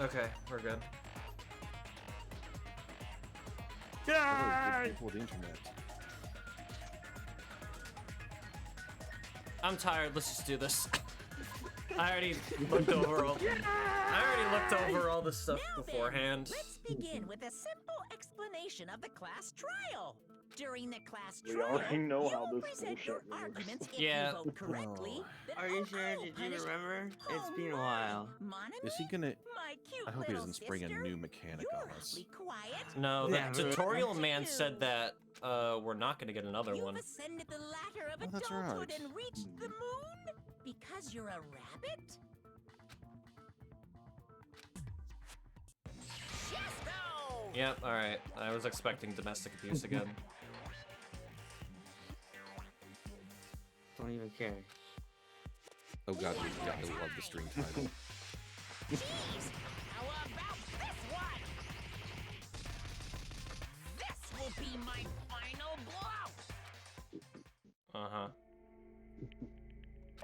Okay, we're good. Yay! People with the internet. I'm tired. Let's just do this. I already looked over all. I already looked over all the stuff beforehand. Let's begin with a simple explanation of the class trial. During the class We trial, already know how you'll this present your bullshit works. arguments. If Yeah. you vote correctly, then Are you I'll sure? Did you punish- remember? It's Oh, been a my. while. Monomi, Is he gonna? my cute I hope he little doesn't spring a sister, new mechanic you're on us. awfully quiet. No, the Yeah, tutorial man you. said that we're not gonna get another You've one. ascended the ladder of Oh, that's adulthood right. and reached the moon because you're a rabbit. Chesto! Yep. All right. I was expecting domestic abuse again. Don't even care. Oh god, we got to love the string title. Jeez! How about this one? This will be my final blow! Uh-huh.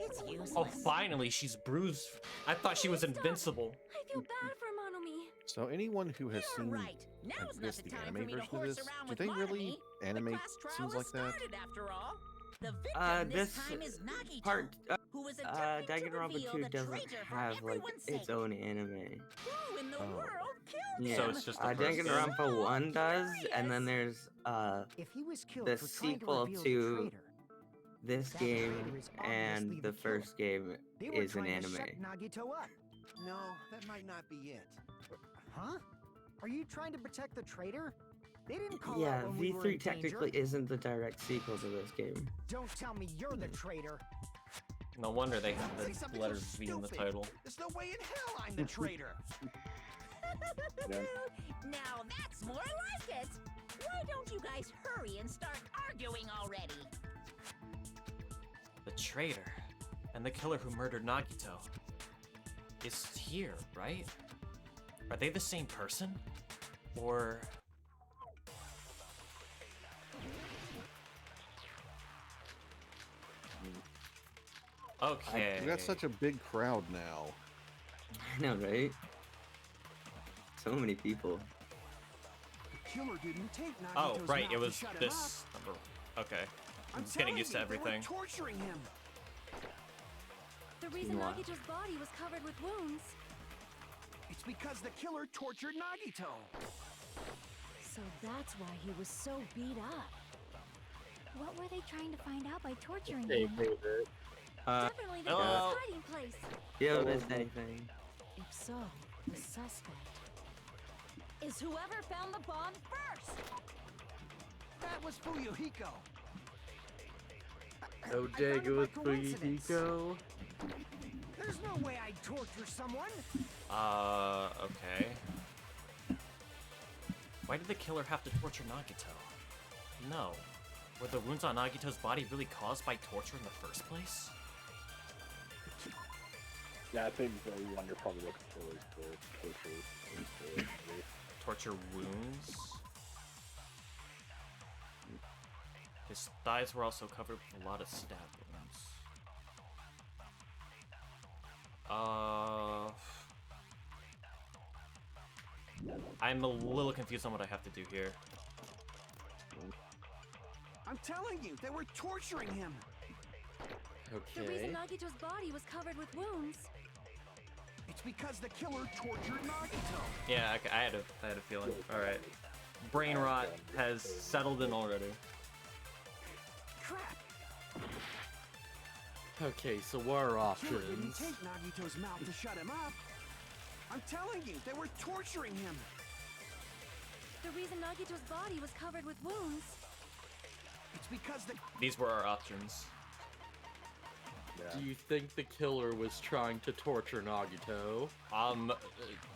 It's useless. Oh, finally, she's bruised. I thought she was invincible. I feel bad for Monomi. So anyone who has You're seen, right. Now's I not guess, the the time anime for me to version of horse this, around do with they really Monomi. The animate class trial scenes was like that? started after all. The victim This time is Nagito, part, who was attempting to Danganronpa reveal 2 the doesn't traitor for have like everyone's its sake. own anime. Who in the Oh. world killed Yeah, So him? it's just the first game? Danganronpa 1 does, and then Curious. there's If he was killed the for trying sequel to reveal to the traitor, this that game traitor is and obviously the the killer. first game they were is an trying to anime. shut Nagito up. No, that might not be it. Huh? Are you trying to protect the traitor? They didn't call Yeah, out when we were V3 in technically danger. isn't the direct sequel to this game. Don't tell me you're the traitor. No wonder they have Say the something letters so V in the stupid. title. There's no way in hell I'm the traitor. Yeah. Now that's more like it. Why don't you guys hurry and start arguing already? The traitor and the killer who murdered Nagito is here, right? Are they the same person? Or... Okay. We got such a big crowd now. I know, right? So many people. The killer didn't take Nagito's Oh, right, mouth it to was shut him this number. Okay. I'm just getting telling used to you, they were everything. torturing him. The reason Wow. Nagito's body was covered with wounds. It's because the killer tortured Nagito. So that's why he was so beat up. What were they trying to find out by torturing him? Definitely the hello. guy's hiding place. You haven't missed anything. If so, the suspect is whoever found the bomb first. That was Fuyuhiko. No dig with Fuyuhiko. There's no way I'd torture someone. Okay. Why did the killer have to torture Nagito? No. Were the wounds on Nagito's body really caused by torture in the first place? Yeah, I think the one you're probably looking for is the torture. Torture wounds? His thighs were also covered with a lot of stab wounds. I'm a little confused on what I have to do here. I'm telling you, they were torturing him. The reason Nagito's body was covered with wounds. It's because the killer tortured Nagito. Yeah, I had a feeling. All right, brain rot has settled in already. Crap. Okay, so what are The killer didn't options? take Nagito's mouth to shut him up. I'm telling you, they were torturing him. The reason Nagito's body was covered with wounds. It's because the These were our options. Do you think the killer was trying to torture Nagito?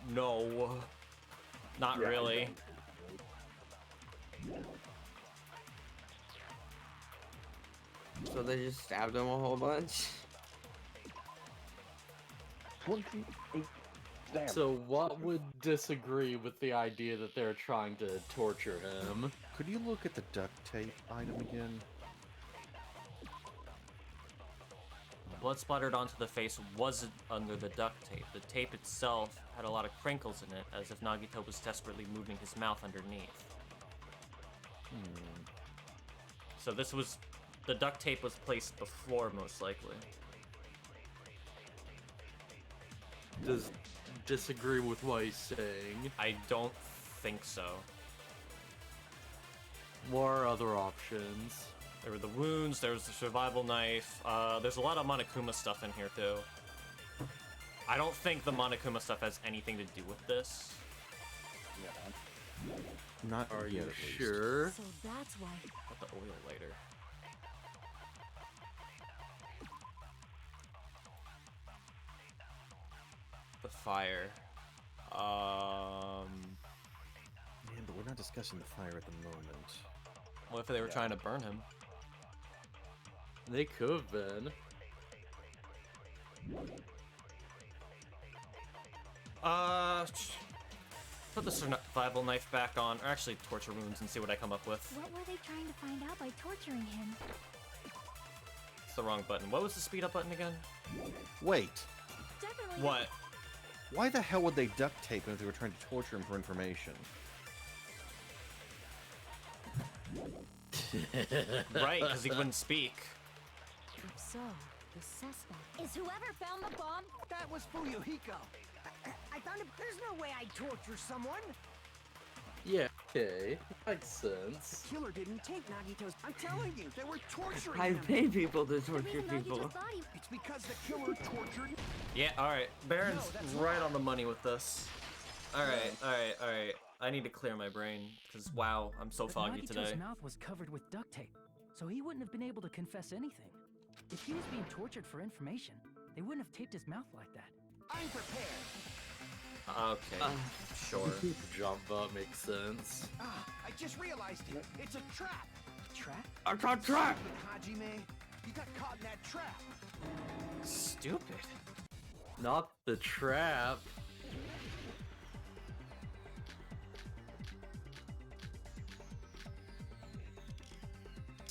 No. Not Yeah, really. So they just stabbed him a whole bunch? 28 Damn. So what would disagree with the idea that they're trying to torture him? Could you look at the duct tape item again? blood splattered onto the face wasn't under the duct tape. The tape itself had a lot of crinkles in it, as if Nagito was desperately moving his mouth underneath. So this was... the duct tape was placed before, most likely. Does disagree with what he's saying. I don't think so. What are other options? There were the wounds, there was the survival knife, there's a lot of Monokuma stuff in here too. I don't think the Monokuma stuff has anything to do with this. Yeah. Not Are yet, you at least. sure? So that's why. Put the oil later. The fire. Man, but we're not discussing the fire at the moment. What if they were trying to burn him? They could have been. Put the survival knife back on, or actually torture wounds, and see what I come up with. What were they trying to find out by torturing him? It's the wrong button. What was the speed up button again? Wait, Definitely. What? why the hell would they duct tape him if they were trying to torture him for information? Right, because he wouldn't speak. If so, the suspect. Is whoever found the bomb? That was Fuyuhiko. I found it. There's no way I'd torture someone. Yeah, okay. Makes sense. The killer didn't take Nagito's. I'm telling you, they were torturing I him. pay people to The torture reason people. Nagito thought he... It's because the killer tortured. Yeah, alright. Baron's No, that's right not. on the money with this. Alright, alright. I need to clear my brain, because wow, I'm so But foggy Nagito's today. mouth was covered with duct tape, so he wouldn't have been able to confess anything. If he was being tortured for information, they wouldn't have taped his mouth like that. I'm prepared. Okay, sure. Jump up makes sense. Ah, I just realized it. It's a trap. Trap? I got trapped! Stupid Hajime, you got caught in that trap. Stupid. Not the trap.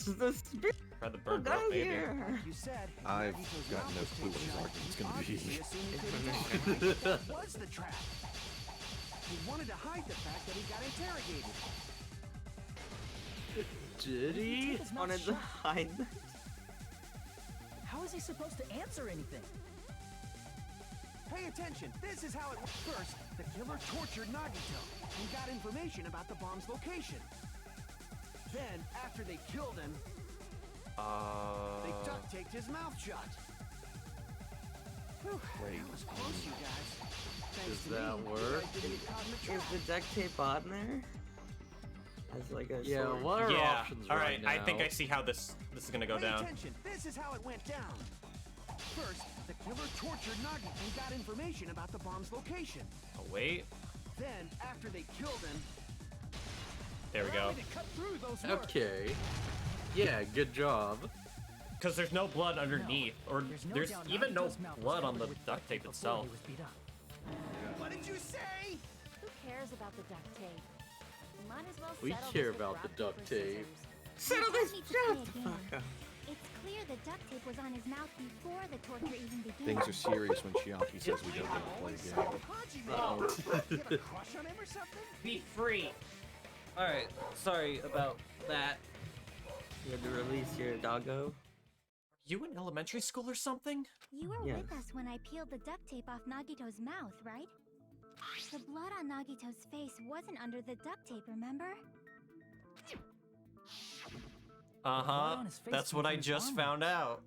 The spirit Tried the bird got rope, baby. here! Like you said, I've Nagito's got mouth no was clue what taped his shut. argument's gonna be. Obviously assumed he couldn't talk, right? That was the trap. He wanted to hide the fact that he got interrogated. Did he? His mouth Wanted to shut. hide them. How is he supposed to answer anything? Pay attention. This is how it went. First, the killer tortured Nagito and got information about the bomb's location. Then, after they killed him, they duct taped his mouth shut. Whew, that was close, you guys. Thanks Does to that me, you work? guys didn't get caught in the Is trap. the duct tape on there? As like a Yeah, sword. what are Yeah, options alright, right now? I think I see how this is gonna go Pay down. attention. This is how it went down. First, the killer tortured Nagito and got information about the bomb's location. Oh, wait. Then, after they killed him, There we go. allowed me to cut through those words. Okay. Yeah, good job. Because there's no blood underneath, or no there's doubt even no Nagito's mouth was blood on covered the with duct tape before itself. he was beat up. What did you say? Who cares about the duct tape? Might as well We settle care this with about the rock, duct paper, tape. scissors. Settle We this! don't need to Shut play the a game. fuck up. It's clear the duct tape was on his mouth before the torture even began. Things are serious when Chiaki says we don't get to play a game. Hajime, you have a crush on him or something? Be free. Alright, sorry about that. You had to release your doggo. You in elementary school or something? You were Yes. with us when I peeled the duct tape off Nagito's mouth, right? The blood on Nagito's face wasn't under the duct tape, remember? Uh-huh. on his face That's came what from I his just arm. found out.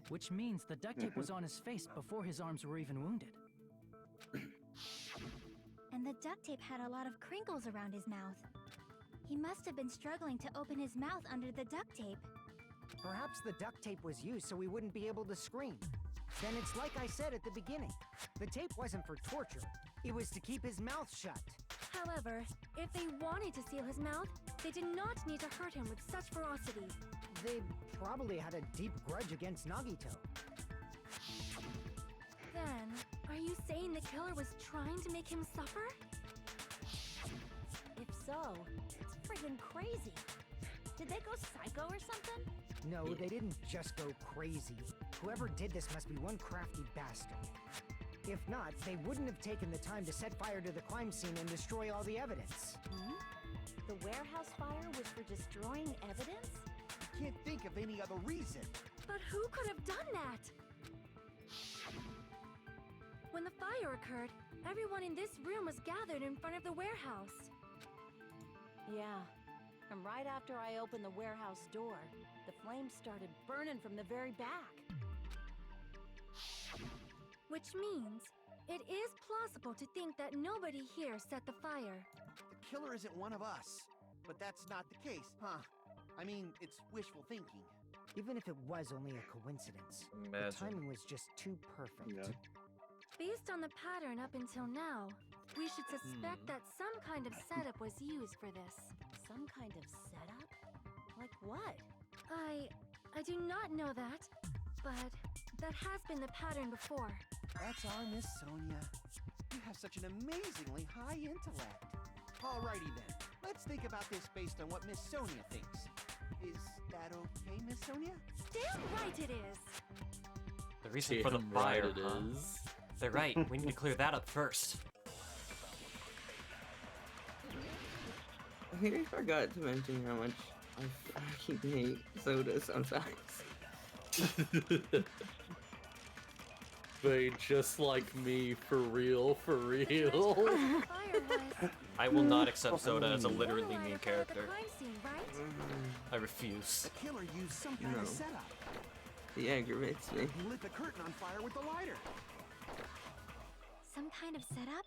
Which means the duct tape was on his face before his arms were even wounded. And the duct tape had a lot of crinkles around his mouth. He must have been struggling to open his mouth under the duct tape. Perhaps the duct tape was used so we wouldn't be able to scream. Then it's like I said at the beginning. The tape wasn't for torture. It was to keep his mouth shut. However, if they wanted to seal his mouth, they did not need to hurt him with such ferocity. They probably had a deep grudge against Nagito. Then, are you saying the killer was trying to make him suffer? If so, it's friggin' crazy. Did they go psycho or something? No, they didn't just go crazy. Whoever did this must be one crafty bastard. If not, they wouldn't have taken the time to set fire to the crime scene and destroy all the evidence. Hmm? The warehouse fire was for destroying evidence? I can't think of any other reason. But who could have done that? When the fire occurred, everyone in this room was gathered in front of the warehouse. Yeah. And right after I opened the warehouse door, the flames started burning from the very back. Which means it is plausible to think that nobody here set the fire. The killer isn't one of us. But that's not the case, huh? I mean, it's wishful thinking. Even if it was only a coincidence, the timing was just too perfect. Yeah. Based on the pattern up until now, we should suspect that some kind of setup was used for this. Some kind of setup? Like what? I do not know that, but that has been the pattern before. That's our Miss Sonia. You have such an amazingly high intellect. Alrighty then, let's think about this based on what Miss Sonia thinks. Is that okay, Miss Sonia? Damn right it is! The reason for the fire, Right, it huh? is. They're right. We need to clear that up first. I forgot to mention how much I fucking hate soda sometimes. They just like me, for real, for The direct real. cause of the fire was I will not accept Soda as a the literally oil mean lighter found at the character. crime scene, right? I refuse. The killer used some kind No. of setup. He aggravates me. He lit the curtain on fire with the lighter. Some kind of setup?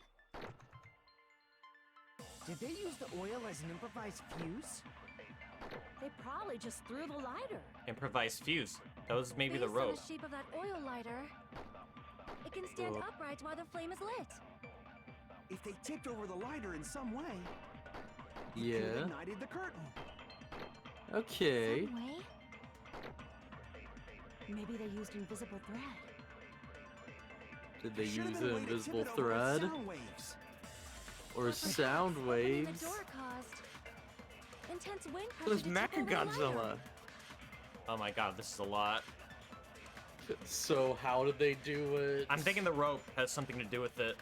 Did they use the oil as an improvised fuse? They probably just threw the lighter. Improvised fuse. That was maybe the Based rope. on the shape of that oil lighter, it can stand upright while the flame is lit. If they tipped over the lighter in some way, it could have Yeah. ignited the curtain. Okay. Some way? Maybe they used invisible thread. Did they Should've use been a an way to tip invisible it over with thread? sound waves. Or sound Opening waves? The door caused intense wind It pressure was to tip over the Mechagodzilla. lighter. Oh my god, this is a lot. So how did they do it? I'm thinking the rope has something to do with it.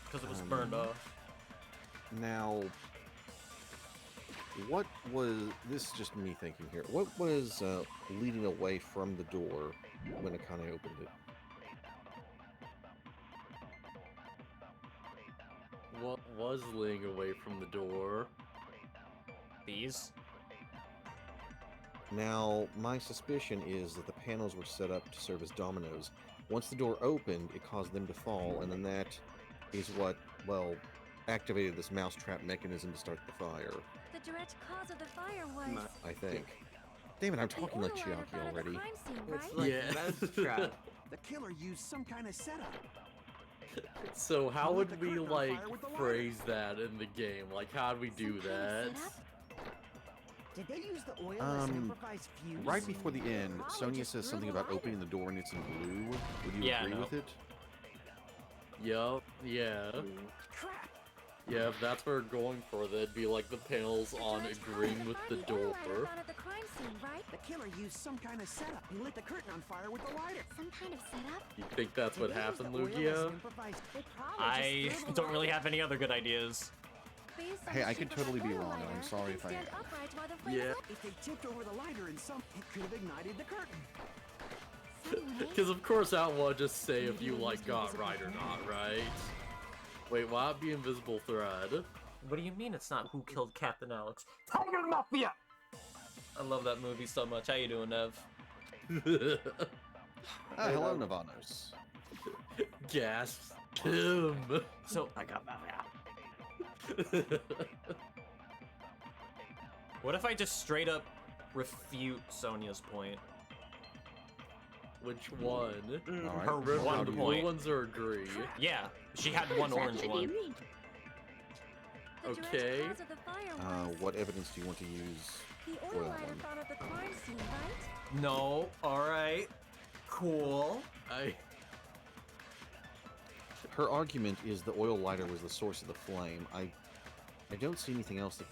Because it was burned off. Now, what was this? Is just me thinking here. What was leading away from the door when Akane opened it? What was leading away from the door? These? Now, my suspicion is that the panels were set up to serve as dominoes. Once the door opened, it caused them to fall, and then that is what, well, activated this mousetrap mechanism to start the fire, The direct cause of the fire was I think. Damn it, I'm the talking oil like lighter Chiaki found at the already. crime scene, It's right? like Yeah. Mousetrap. The killer used some kind of setup. So how Lit would the we curtain on like fire with the lighter. phrase that in the game? Like how'd we do Some kind of that? setup? Did they use the oil as an Um, improvised fuse? Right before the end, Probably Sonia just says threw something the about lighter. opening the door and it's in blue. Would you Yeah, agree no. with it? Yup, yeah. Crap! Yeah, if that's what we're going for, that'd be like the panels The on direct cause agreeing of with fire, the oil lighter door. found at the crime scene, right? The killer used some kind of setup. He lit the curtain on fire with the lighter. Some kind of setup? You think that's Did what they use happened, the oil as an Lugia? improvised- They probably I just threw the don't really lighter. have any other good ideas. Based on Hey, the I shape could of that totally be oil wrong, and I'm lighter, sorry it if I can stand am. upright while the flame is Yeah. lit. If they tipped over the lighter in some, it could have ignited the curtain. Some way? Because of course I don't want to just say if Maybe you they like used got invisible right or thread. not, right? Wait, why it be invisible thread? What do you mean it's not Who Killed Captain Alex? Tiger Mafia! I love that movie so much. How you doing, Nev? Hello, Navanos. Gasps. Tim. So, I got What if I just straight up refute Sonia's point? Which one? All right. Her Remember, one the point. blue ones are agree. Yeah, she had one orange Exactly what one. you mean. The direct Okay. cause of the fire was What evidence do you want to use the for oil that lighter one? found at the crime scene, right? No, alright. Cool. Her argument is the oil lighter was the source of the flame. I don't see anything else that...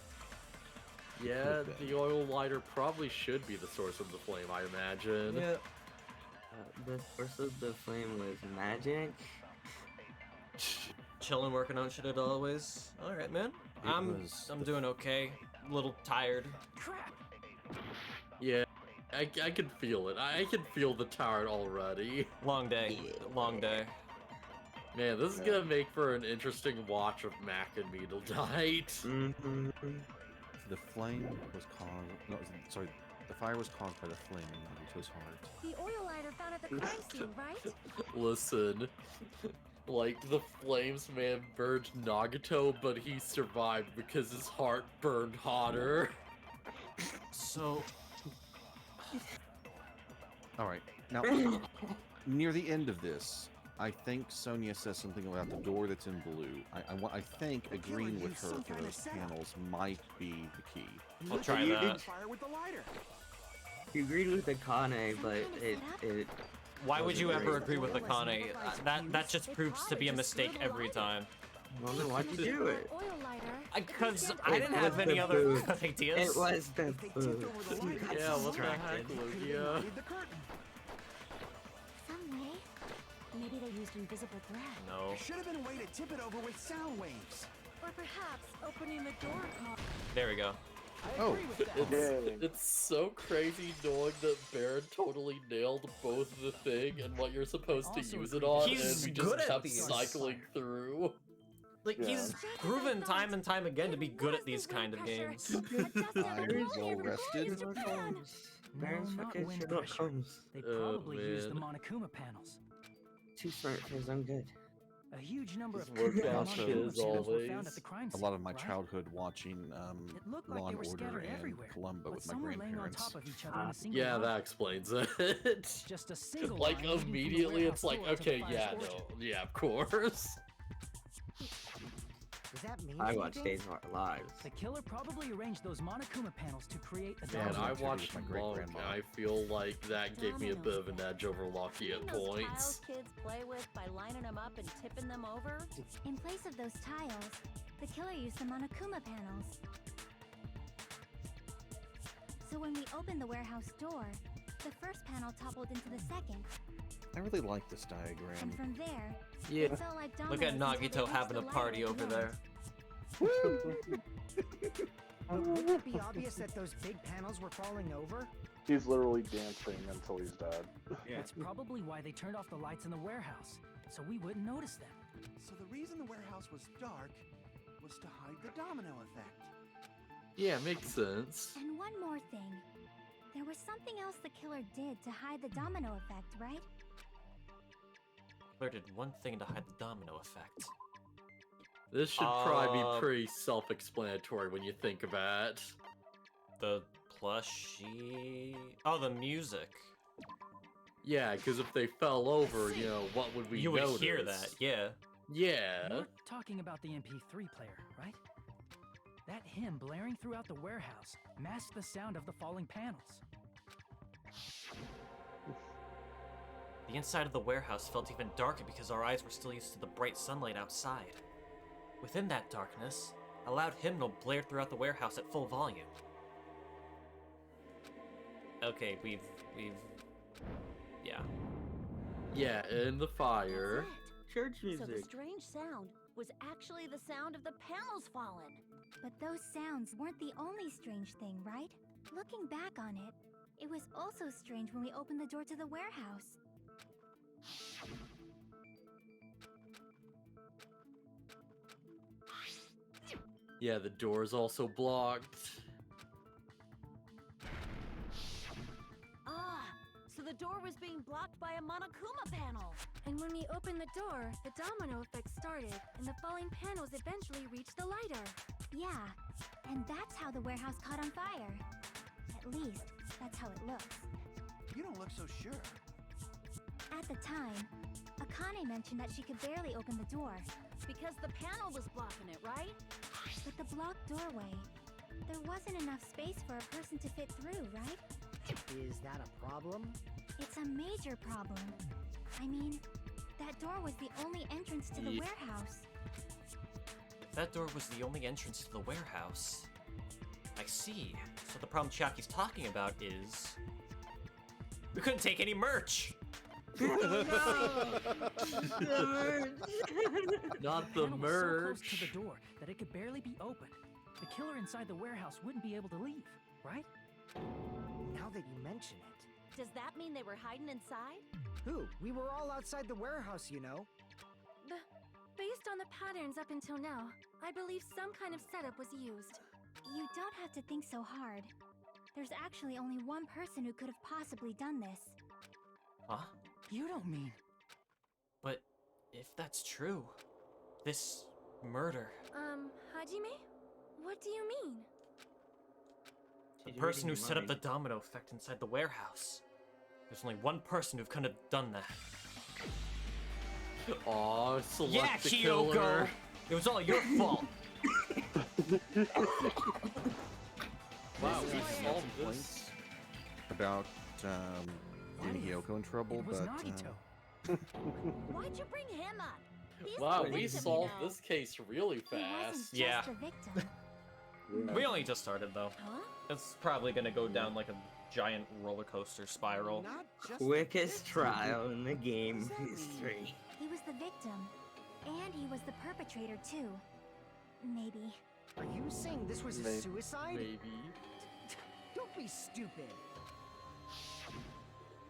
Yeah, Could've been. the oil lighter probably should be the source of the flame, I imagine. Yeah. The Force of the Flame was magic. Chilling, working on shit as always. All right, man. I'm doing okay. A little tired. Crap! Yeah, I can feel it. I can feel the tired already. Long day. Long day. Man, this is gonna make for an interesting watch of Mac and me tonight. The flame was caused. No, sorry. The fire was caused by the flame in Nagito's heart. The oil lighter found at the crime scene, right? Listen, like the flames man burned Nagito, but he survived because his heart burned hotter. So. All right. Now, near the end of this, I think Sonia says something about the door that's in blue. I think agreeing with her for those panels might be the key. I'll try that. Fire with the lighter. You agreed with the Kane, but it Why would you ever great. agree with the Kane? That just proves to be a mistake every time. Well, then why'd you do it? Oil lighter. Because I didn't was have any the other food. ideas. It was the food. Yeah, what the heck, Lugia? Some way. Maybe they used invisible thread. No. There should have been a way to tip it over with sound waves. Or perhaps opening the door call. There we go. Oh, It's so crazy knowing that Baron totally nailed both the thing and what you're supposed to Also use it on, He's and we good just at kept these. cycling through. Like, he's proven time and time again to be good at these kind of games. I'm well rested. Baron's not fucking wind Sherlock pressure. Holmes. They Oh, probably used the man. Monokuma panels. Too smart for his own good. A huge number He's of worked Monokuma on shit panels as were always. found at the crime A scene, lot of my right? childhood watching It looked like Law they and were Order scattered and everywhere, Columbo but with my some were laying on grandparents. top of each other in a single Yeah, line. that explains it. Just a single Like, line leading from the immediately warehouse it's like, door to the okay, fire's yeah, orchard. no, yeah, of course. Does that mean I watched anything? Days of Our Lives. The killer probably arranged those Monokuma panels to create a Man, domino I with watched my Monk, great-grandma. and I feel like that gave me a bit of an edge over Lucky at Those points. tiles kids play with by lining them up and tipping them over? In place of those tiles, the killer used the Monokuma panels. So when we opened the warehouse door, the first panel toppled into the second, I really like this and diagram. from there, Yeah. it felt like Look at dominoes until they Nagito reached having the a light party at the over end. there. Wouldn't it be obvious that those big panels were falling over? He's literally dancing until he's dead. That's probably why they turned off the lights in the warehouse, so we wouldn't notice them. So the reason the warehouse was dark was to hide the domino effect. Yeah, makes sense. And one more thing. There was something else the killer did to hide the domino effect, right? Claire did one thing to hide the domino effect. This should probably be pretty self-explanatory when you think of it. The plushie... Oh, the music. Yeah, because if they fell over, you know, what would we You would notice? hear that, yeah. Yeah. You're talking about the MP3 player, right? That hymn blaring throughout the warehouse masked the sound of the falling panels. The inside of the warehouse felt even darker because our eyes were still used to the bright sunlight outside. Within that darkness, a loud hymnal blared throughout the warehouse at full volume. Okay, we've... Yeah. Yeah, in the fire. Church So the music. strange sound was actually the sound of the panels falling. But those sounds weren't the only strange thing, right? Looking back on it, it was also strange when we opened the door to the warehouse. Yeah, the door's also blocked. Ah, so the door was being blocked by a Monokuma panel. And when we opened the door, the domino effect started, and the falling panels eventually reached the lighter. Yeah, and that's how the warehouse caught on fire. At least, that's how it looks. You don't look so sure. At the time, Akane mentioned that she could barely open the door. Because the panel was blocking it, right? With the blocked doorway, there wasn't enough space for a person to fit through, right? Is that a problem? It's a major problem. I mean, that door was the only entrance to the Ye- warehouse. If that door was the only entrance to the warehouse... I see. So the problem Chiaki's talking about is... We couldn't take any merch! Not the panel was so close merch. to the door that it could barely be opened. The killer inside the warehouse wouldn't be able to leave, right? Now that you mention it. Does that mean they were hiding inside? Who? We were all outside the warehouse, you know. Based on the patterns up until now, I believe some kind of setup was used. You don't have to think so hard. There's actually only one person who could have possibly done this. Huh? You don't mean... But if that's true, this murder, Hajime? What do you mean? the person who set up the domino effect inside the warehouse. There's only one person who could have done that. Aw, select Yeah, the Kyoko! killer. It was all your fault! Wow, we Some solved this. points about getting Kyoko in trouble, It was but Nagito. Why'd you bring him up? He's Wow, the we victim, solved you know. this case really He wasn't fast. just Yeah. a victim. We only just started, though. Huh? It's probably gonna go down like a giant roller coaster spiral. Not just Quickest the trial in the game Exactly. history. He was the victim. And he was the perpetrator, too. Maybe. Are you saying this was a Maybe. suicide? Maybe. Don't be stupid.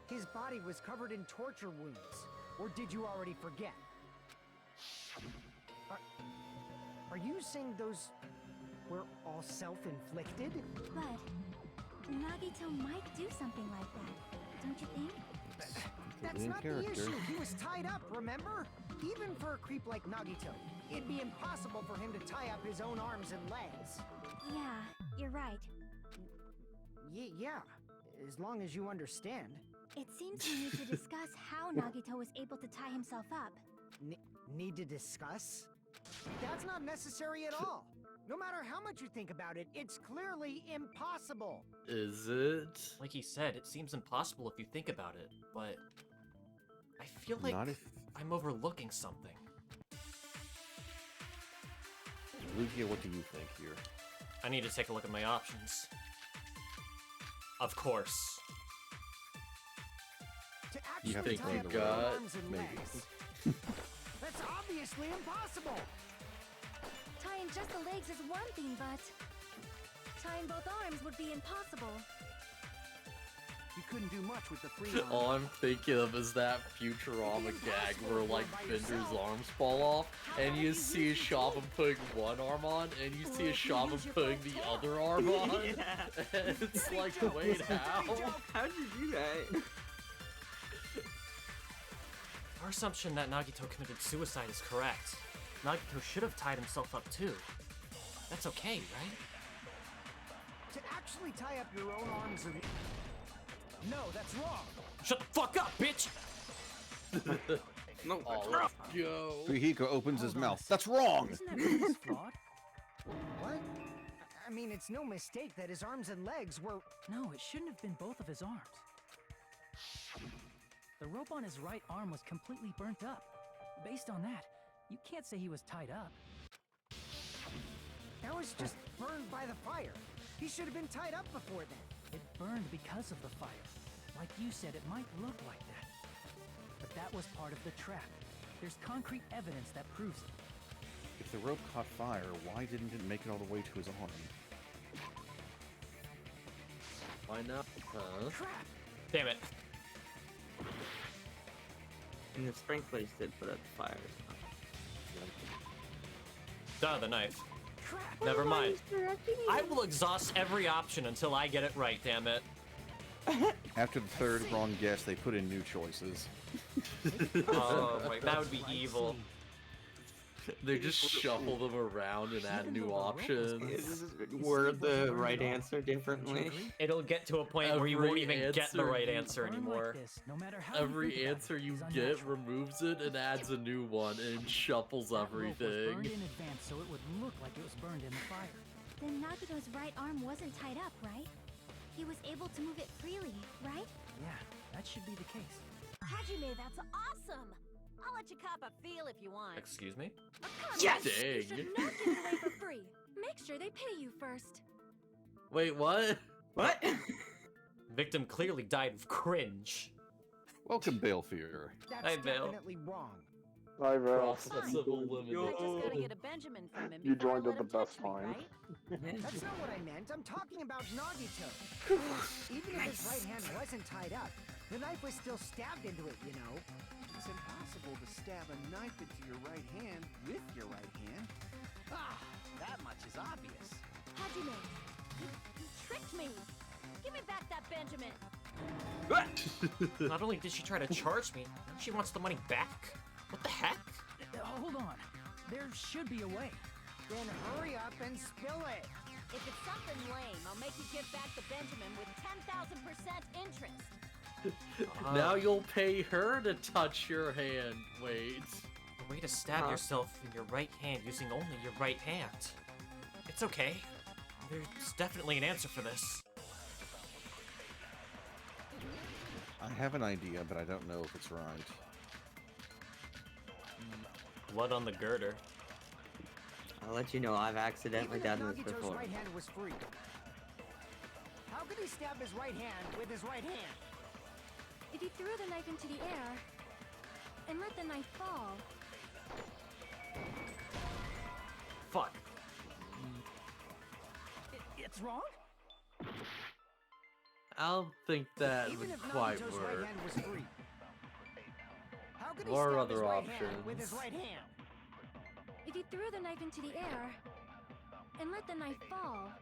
His body was covered in torture wounds. Or did you already forget? Are you saying those were all self-inflicted? But Nagito might do something like that, don't you think? That's in not the character. issue. He was tied up, remember? Even for a creep like Nagito, it'd be impossible for him to tie up his own arms and legs. Yeah, you're right. Yeah, as long as you understand. It seems we need to discuss how Nagito was able to tie himself up. Need to discuss? That's not necessary at all. No matter how much you think about it, it's clearly impossible. Is it? Like he said, it seems impossible if you think about it, but I feel like Not if I'm overlooking something. Lugia, what do you think here? I need to take a look at my options. Of course. To You actually have to think tie you up your own got- arms and maybe. legs. That's obviously impossible. Tying just the legs is one thing, but tying both arms would be impossible. You couldn't do much with the free arm. All I'm thinking of is that Futurama gag where like Bender's arms fall off, and you see a Shaman putting one arm on, and you see a Shaman putting the other arm on. And it's like, wait, how? How'd you do that? Our assumption that Nagito committed suicide is correct. Nagito should have tied himself up too. That's okay, right? To actually tie up your own arms and... No, that's wrong. Shut the fuck up, bitch! No, Oh, let's go. Fujihiko opens his mouth. That's wrong! Isn't that premise flawed? What? I mean, it's no mistake that his arms and legs were... No, it shouldn't have been both of his arms. The rope on his right arm was completely burnt up. Based on that, you can't say he was tied up. That was just burned by the fire. He should have been tied up before then. It burned because of the fire. Like you said, it might look like that. But that was part of the trap. There's concrete evidence that proves it. If the rope caught fire, why didn't it make it all the way to his arm? Why not? Huh? Crap! Damn it. And the sprinklers did put out the fire. Duh, the knife. Crap! Never mind. I will exhaust every option until I get it right, damn it. After the third wrong guess, they put in new choices. Oh, my, that would be evil. They just shuffle them around and add new options. Word the right answer differently. It'll get to a point where you Every won't even get the answer right you answer Burn anymore. like this, no matter how you think Every about answer it, you is get unnatural. removes it and adds a new one and shuffles That rope was everything. burned in advance so it would look like it was burned in the fire. Then Nagito's right arm wasn't tied up, right? He was able to move it freely, right? Yeah, that should be the case. Hajime, that's awesome! I'll let you cop a feel if you want. Excuse me? Yes! You Dang. should not give it away for free. Make sure they pay you first. Wait, what? What? Victim clearly died of cringe. Welcome, Balefear. That's Hi, Vale. definitely wrong. Hi, Val. Process of I just elimination. gotta get a Benjamin from him You before I joined let at the him touch best me, time. right? That's not what I meant. I'm talking about Nagito. Even if his right hand wasn't tied up, the knife was still stabbed into it, you know? It's impossible to stab a knife into your right hand with your right hand. Ah, that much is obvious. Hajime, you tricked me. Give me back that Benjamin. Not only did she try to charge me, now she wants the money back. What the heck? Hold on. There should be a way. Then hurry up and spill it. If it's something lame, I'll make you give back the Benjamin with 10,000% interest. Now you'll pay her to touch your hand. Wait. A way to stab yourself in your right hand using only your right hand. It's okay. There's definitely an answer for this. I have an idea, but I don't know if it's right. Blood on the girder. I'll let you know I've accidentally Even if done this Nagito's before. right hand was free, how could he stab his right hand with his right hand? If he threw the knife into the air and let the knife fall, Fuck. It's wrong? I don't think that Even would if quite Nagito's work. right hand was free, how could he What are stab his other right hand with his options? right hand? if he threw the knife into the air and let the knife fall,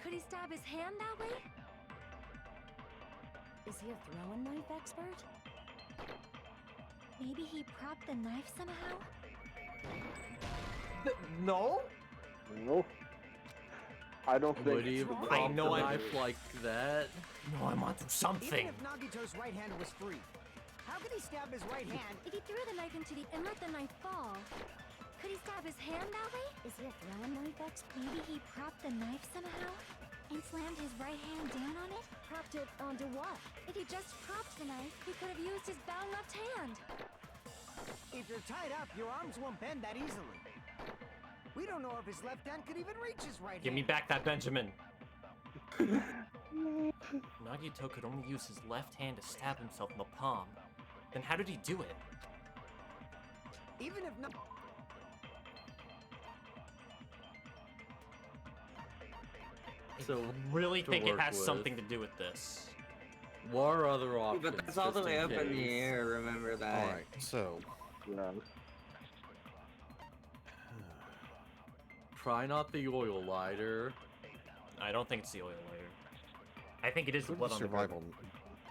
could he stab his hand that way? Is he a throwing knife expert? Maybe he propped the knife somehow? No? No. I don't think. Would he wrong. I prop know the I'm- knife like that? No, I'm onto something. Even if Nagito's right hand was free, how could he stab his right hand? If he threw the knife into the and let the knife fall, could he stab his hand that way? Is he a throwing knife expert? Maybe he propped the knife somehow? And slammed his right hand down on it? Propped it onto what? If he just propped the knife, he could have used his bound left hand. If you're tied up, your arms won't bend that easily. We don't know if his left hand could even reach his right Give me hand. back that Benjamin. Nagito could only use his left hand to stab himself in the palm. Then how did he do it? Even if not. So, I really to think it work has with. something to do with this. What are other options? But that's all the just way in up in the case? air, remember that. Alright, so. Yeah. Try not the oil lighter. I don't think it's the oil lighter. I think it is the Go to blood the on the survival.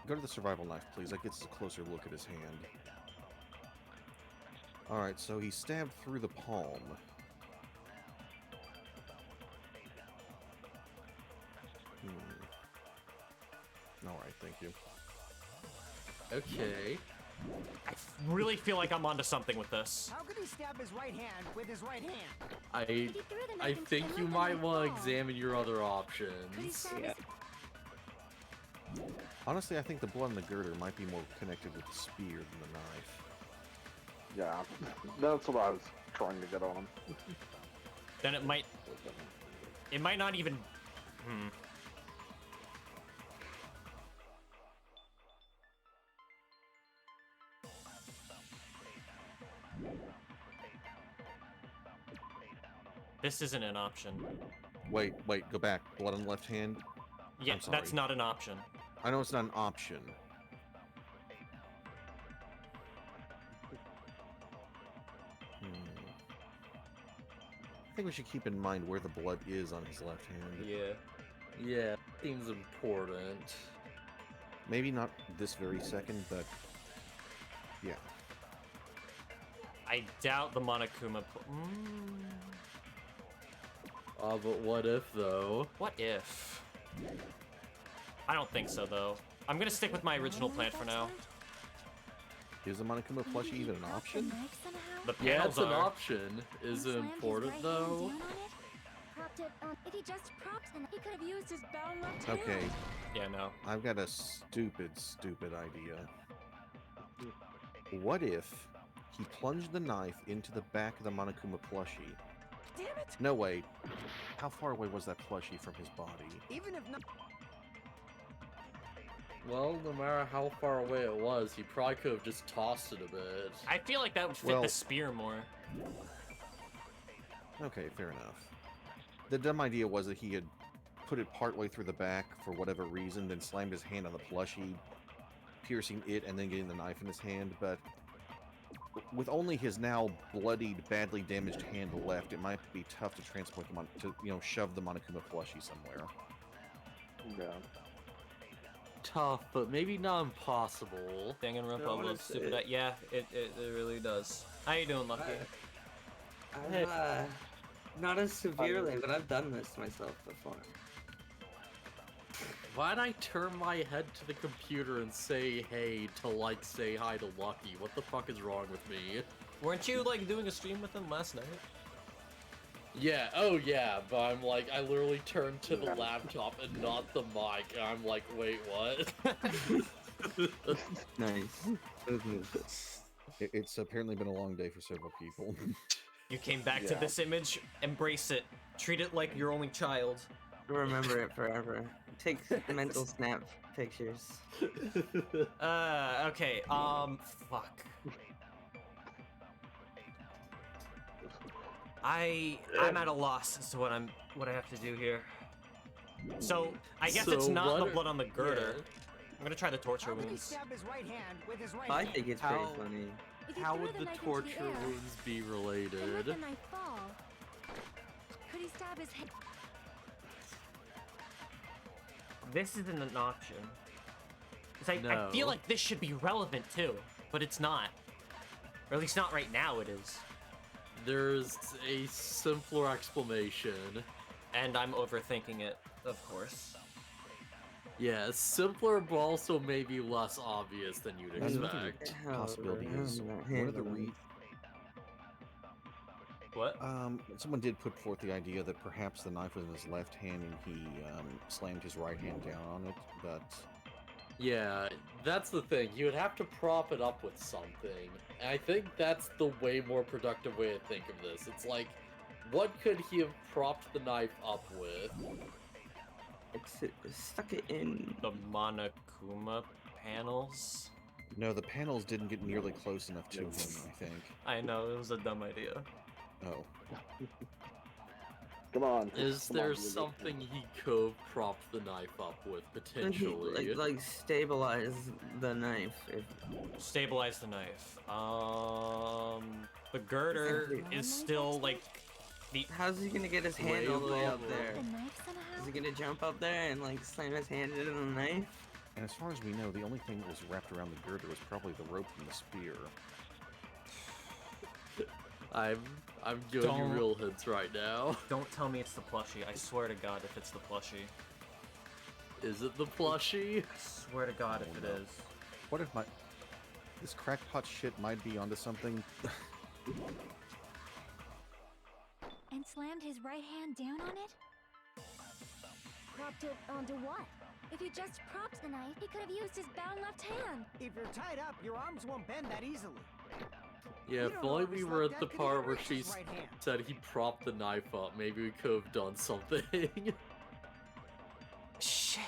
Go to the survival knife, please. That gets a closer look at his hand. Alright, so he stabbed through the palm. Alright, thank you. Okay. I really feel like I'm onto something with this. How could he stab his right hand with his right hand? I If he threw the knife I into think and you let the might knife want to fall, examine your other could he options. stab Yeah. his Honestly, I think the blood in the girder might be more connected with the spear than the knife. Yeah. That's what I was trying to get on. Then it might not even. This isn't an option. Wait, go back. Blood on the left hand? Yeah, I'm sorry. that's not an option. I know it's not an option. I think we should keep in mind where the blood is on his left hand. Yeah, seems important. Maybe not this very second, but yeah. I doubt the Monokuma. But what if though? What if? I don't think so, though. I'm gonna stick with my original plan for now. Is the Monokuma plushie even an option? Knife somehow? The Yeah, panels it's an are. option. Is it slammed his important right though? hand down on it? Propped it on. If he just propped the knife, he could have used his bound left hand. Okay, Yeah, no. I've got a stupid idea. What if he plunged the knife into the back of the Monokuma plushie? Damn it! No, wait. How far away was that plushie from his body? Even if not. Well, no matter how far away it was, he probably could have just tossed it a bit. I feel like that would fit the spear more. Okay, fair enough. The dumb idea was that he had put it partway through the back for whatever reason, then slammed his hand on the plushie, piercing it and then getting the knife in his hand, but with only his now bloodied, badly damaged hand left, it might be tough to transport them on, to, you know, shove the Monokuma plushie somewhere. Yeah. Tough, but maybe not impossible. Danganronpa loves stupid. Yeah, it really does. How you doing, Lucky? Not as severely, but I've done this myself before. Why'd I turn my head to the computer and say hey to, like, say hi to Lucky? What the fuck is wrong with me? Weren't you, like, doing a stream with him last night? Yeah, oh yeah, but I'm like, I literally turned to the laptop and not the mic, and I'm like, wait, what? Nice. It's apparently been a long day for several people. You came back to this image, embrace it, treat it like your only child. Remember it forever. Take mental snap pictures. Okay, fuck. I'm at a loss as to what I have to do here. So I guess it's not the blood on the girder. I'm gonna try the torture wounds. I think it's pretty funny. How would the torture wounds be related? Could he stab his head? This isn't an option. 'Cause I feel like this should be relevant too, but it's not. Or at least not right now it is. There's a simpler explanation. And I'm overthinking it, of course. Yeah, simpler, but also maybe less obvious than you'd expect. Possibility is one of the What? Someone did put forth the idea that perhaps the knife was in his left hand and he slammed his right hand down on it, but... Yeah, that's the thing. You would have to prop it up with something. And I think that's the way more productive way to think of this. It's like, what could he have propped the knife up with? Stuck it in... The Monokuma panels? No, the panels didn't get nearly close enough to him, I think. I know, it was a dumb idea. Oh. Come on. Is there something he could have propped the knife up with, potentially? Like stabilize the knife. Stabilize the knife. The girder is still, like... How's he gonna get his hand all the way up there? Is he gonna jump up there and like slam his hand into the knife? And as far as we know, the only thing that was wrapped around the girder was probably the rope from the spear. I'm giving you real hints right now. Don't tell me it's the plushie. I swear to God if it's the plushie. Is it the plushie? I swear to God if it is. What if this crackpot shit might be onto something? And slammed his right hand down on it? Propped it onto what? If he just propped the knife, he could have used his bound left hand. If you're tied up, your arms won't bend that easily. Yeah, if only we were at the part where she said he propped the knife up, maybe we could have done something. Shit.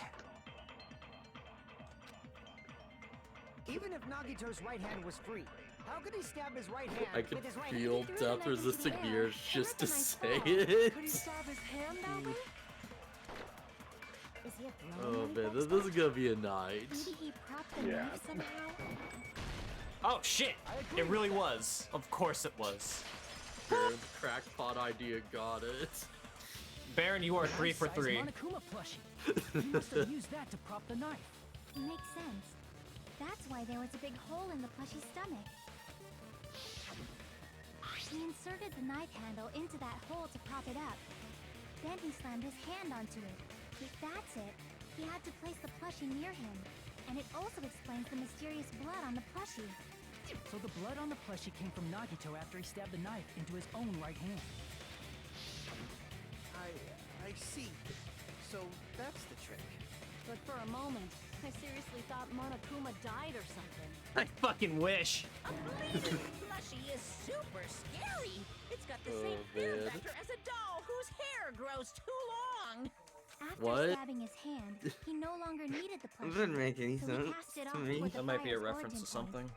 Even if Nagito's right hand was free, how could he stab his right hand I could with his right feel hand? death resisting years just to say it. Could he stab his hand that way? Is he a Oh man, this is gonna be a night. Maybe he propped the knife somehow? Oh shit! It really was. Of course it was. Baron, the crackpot idea got it. Baron, you are 3 for 3. Monokuma plushie. He must have used that to prop the knife. Makes sense. That's why there was a big hole in the plushie's stomach. He inserted the knife handle into that hole to prop it up. Then he slammed his hand onto it. If that's it, he had to place the plushie near him. And it also explains the mysterious blood on the plushie. So the blood on the plushie came from Nagito after he stabbed the knife into his own right hand. I see. So that's the trick. But for a moment, I seriously thought Monokuma died or something. I fucking wish. A bleeding plushie is super scary. It's got the same fear factor as a doll whose hair grows too long. After What? stabbing his hand, he no longer needed the It plushie. doesn't make any so he sense passed it to off me. toward the That might be a fire's reference origin to something.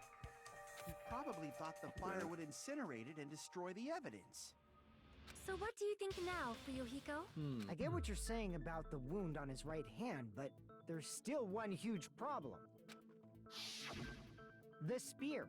He probably thought the fire would incinerate it and destroy the evidence. So what do you think now, Fuyuhiko? I get what you're saying about the wound on his right hand, but there's still one huge problem. The spear.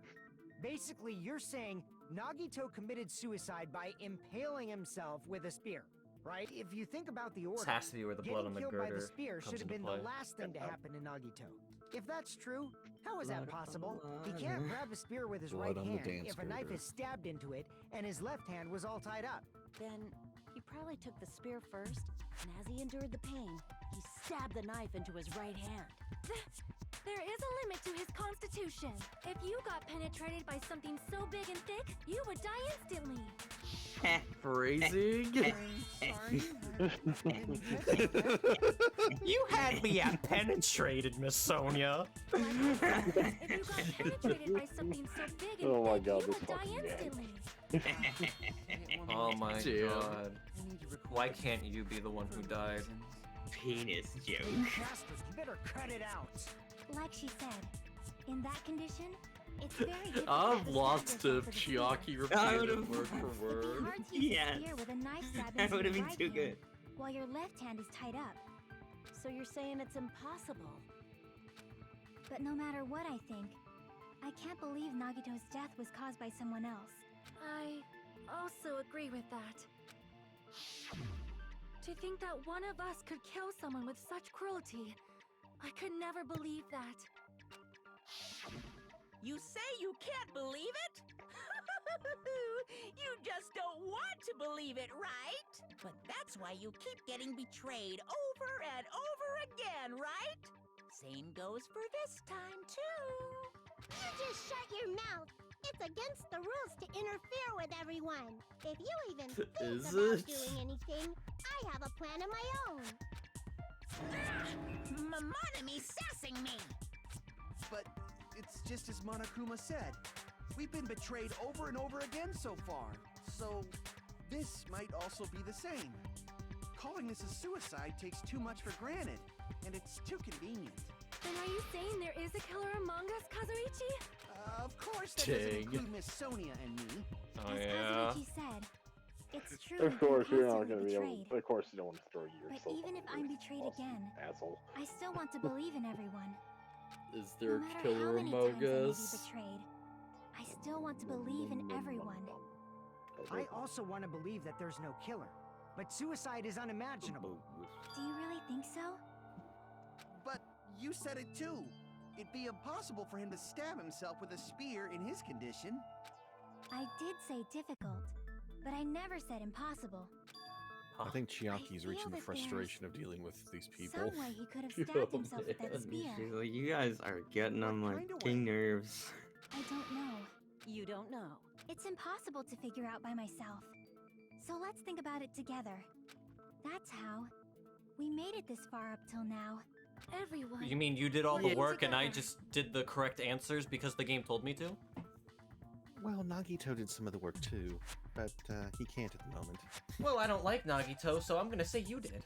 Basically, you're saying Nagito committed suicide by impaling himself with a spear, right? If you think about the order, This has to be where the blood getting on the killed by the girder spear comes should have into been play. the last thing to happen to Nagito. If that's true, how is that Blood on possible? He the- can't grab a spear with his Blood right on the hand dance if a knife girder. is stabbed into it and his left hand was all tied up. Then he probably took the spear first, and as he endured the pain, he stabbed the knife into his right hand. There is a limit to his constitution. If you got penetrated by something so big and thick, you would die instantly. Phrasing? You had me at penetrated, Miss Sonia. Like I said, if you got penetrated by something so big and Oh my thick, God, you this would die fucking gang. instantly. Oh my Damn. god. Why can't you be the one who died? Penis joke. Bastard, you better cut it out. Like she said, in that condition, it's very difficult I've to lost stab to yourself with a spear. Chiaki I repeated would've- word for It'd be word. hard to use Yes. a spear with a knife stab That into would have your been right too hand, good. while your left hand is tied up. So you're saying it's impossible? But no matter what I think, I can't believe Nagito's death was caused by someone else. I also agree with that. To think that one of us could kill someone with such cruelty, I could never believe that. You say you can't believe it? You just don't want to believe it, right? But that's why you keep getting betrayed over and over again, right? Same goes for this time, too. You just shut your mouth. It's against the rules to interfere with everyone. If you even think Is about it? doing anything, I have a plan of my own. Monami sassing me. But it's just as Monokuma said. We've been betrayed over and over again so far. So this might also be the same. Calling this a suicide takes too much for granted, and it's too convenient. Then are you saying there is a killer among us, Kazuichi? Of course, that doesn't Dang. include Miss Sonia and me. Oh As yeah. Kazuichi said, it's true Of course, we've you're been not going to be constantly able. Of course, you don't want to throw But yourself. even if I'm betrayed again, asshole. I still want to believe in everyone. Is No there a matter how killer many among times I may be us? betrayed, I still want to believe in everyone. I also want to believe that there's no killer, but suicide is unimaginable. Do you really think so? But you said it too. It'd be impossible for him to stab himself with a spear in his condition. I did say difficult, but I never said impossible. I think Chiaki's feel reaching the that frustration of dealing with these people. Some way he could have stabbed himself with that spear. You guys are getting on my Kinda fucking way. nerves. I don't know. You don't know. It's impossible to figure out by myself. So let's think about it together. That's how. We made it this far up till now. Everyone. You mean you did all the Yeah. work and I Together. just did the correct answers because the game told me to? Well, Nagito did some of the work too, but he can't at the moment. Well, I don't like Nagito, so I'm gonna say you did.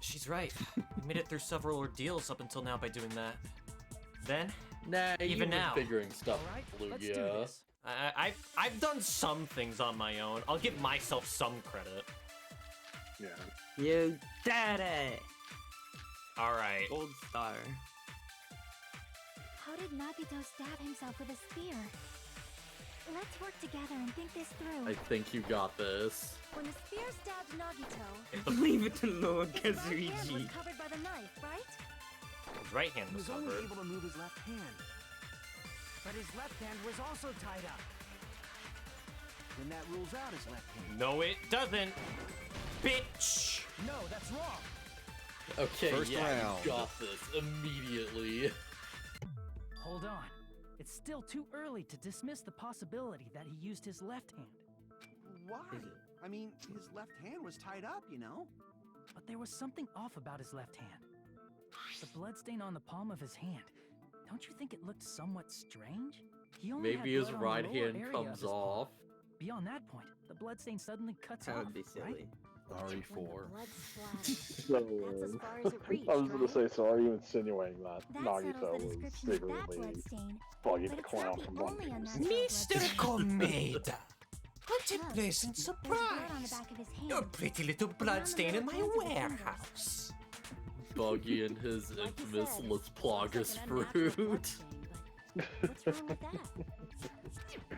She's right. We made it through several ordeals up until now by doing that. Then, Nah, Even you've been now. figuring stuff, All right, let's do Lugia. this. I've done some things on my own. I'll give myself some credit. Yeah. You did it! All right. Gold star. How did Nagito stab himself with a spear? Let's work together and think this through. I think you got this. When the spear stabbed Nagito, Leave it to Lord his right hand was Kazuichi. covered by the knife, right? His right hand He was was only covered. able to move his left hand. But his left hand was also tied up. Then that rules out his left hand. No, it doesn't. Bitch. No, that's wrong. Okay, First yeah, round. you got this immediately. Hold on. It's still too early to dismiss the possibility that he used his left hand. Why? Is it? I mean, his left hand was tied up, you know? But there was something off about his left hand. The bloodstain on the palm of his hand. Don't you think it looked somewhat strange? He only Maybe had his blood on the right lower hand area of comes his palm. off. Beyond that point, the bloodstain suddenly cuts That off, would be silly. right? RE4. So, I was gonna say, so are you insinuating that Nagito was secretly Buggy the Clown from One Piece? Mr. Komeda, what's a pleasant surprise? Your pretty little bloodstain in my warehouse. Buggy and his infamous Let's Plagus fruit. What's wrong with that?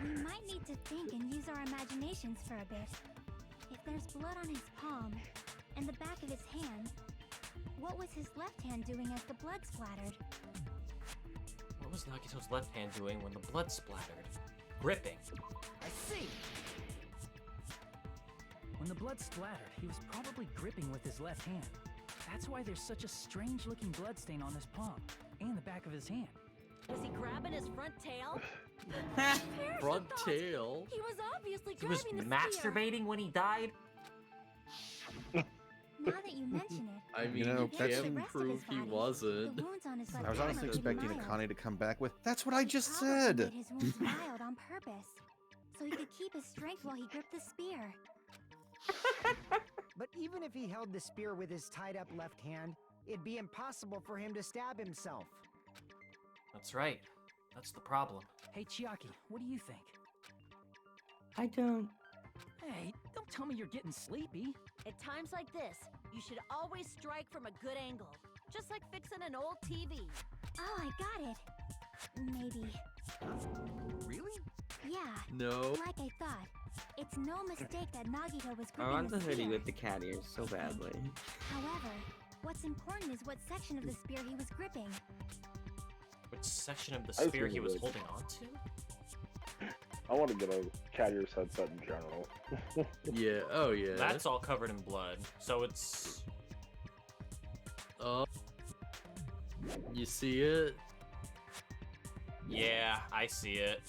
We might need to think and use our imaginations for a bit. If there's blood on his palm and the back of his hand, what was his left hand doing as the blood splattered? What was Nagito's left hand doing when the blood splattered? Gripping. I see! When the blood splattered, he was probably gripping with his left hand. That's why there's such a strange-looking bloodstain on his palm and the back of his hand. Was he grabbing his front tail? Front tail? He was obviously He was grabbing the masturbating when he died? Now that you mention it, I mean, You know, you that's- can't prove he wasn't. the wounds on his left I was hand honestly are pretty expecting mild. Akane to come back with, "That's what I just Probably said." made his wounds mild on purpose, so he could keep his strength while he gripped the spear. But even if he held the spear with his tied-up left hand, it'd be impossible for him to stab himself. That's right. That's the problem. Hey, Chiaki, what do you think? I don't. Hey, don't tell me you're getting sleepy. At times like this, you should always strike from a good angle. Just like fixing an old TV. Oh, I got it. Maybe. Really? Yeah. No. Like I thought. It's no mistake that Nagito was I gripping want the the hoodie spear. with the cat ears so badly. However, what's important is what section of the spear he was gripping. Which section of the I was spear he gonna was go- holding on to? I want to get a cat ears headset in general. Yeah, oh yeah. That's all covered in blood. So it's... You see it? Yeah, I see it.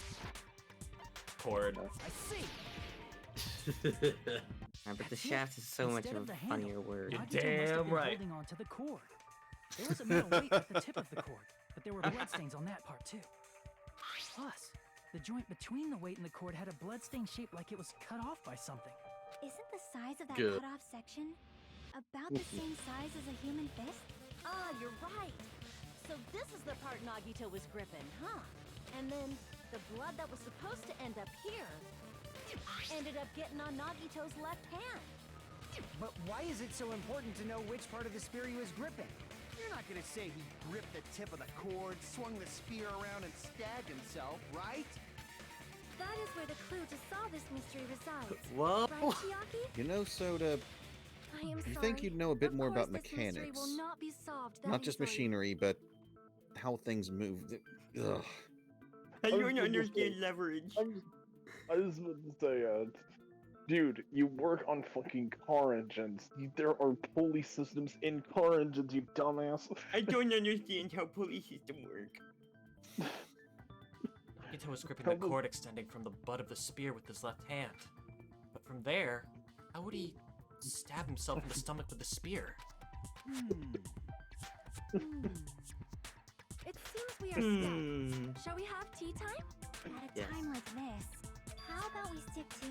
Cord. I see! Yeah, but the shaft is so much Instead of of a the handle, funnier word. You're Nagito must have damn been right. holding onto the cord. There was a metal weight at the tip of the cord, but there were bloodstains on that part too. Plus, the joint between the weight and the cord had a bloodstain shaped like it was cut off by something. Isn't the size of that Good. cut-off section about the same size as a human fist? Ah, you're right. So this is the part Nagito was gripping, huh? And then the blood that was supposed to end up here ended up getting on Nagito's left hand. But why is it so important to know which part of the spear he was gripping? You're not gonna say he gripped the tip of the cord, swung the spear around, and stabbed himself, right? That is where the clue to solve this mystery resides. Whoa! Right, Chiaki? You know, Soda, I am you sorry. think you'd know a bit Of more course about this mystery mechanics. will not be solved that Not just easily. machinery, but how things move. Ugh. I was don't gonna understand say- leverage. I just want to say, dude, you work on fucking car engines. There are pulley systems in car engines, you dumbass. I don't understand how pulley system work. Nagito was gripping the cord extending from the butt of the spear with his left hand. But from there, how would he stab himself in the stomach with the spear? It seems we are stuck. Hmm. Shall we have tea time? At a Yes. time like this, how about we stick to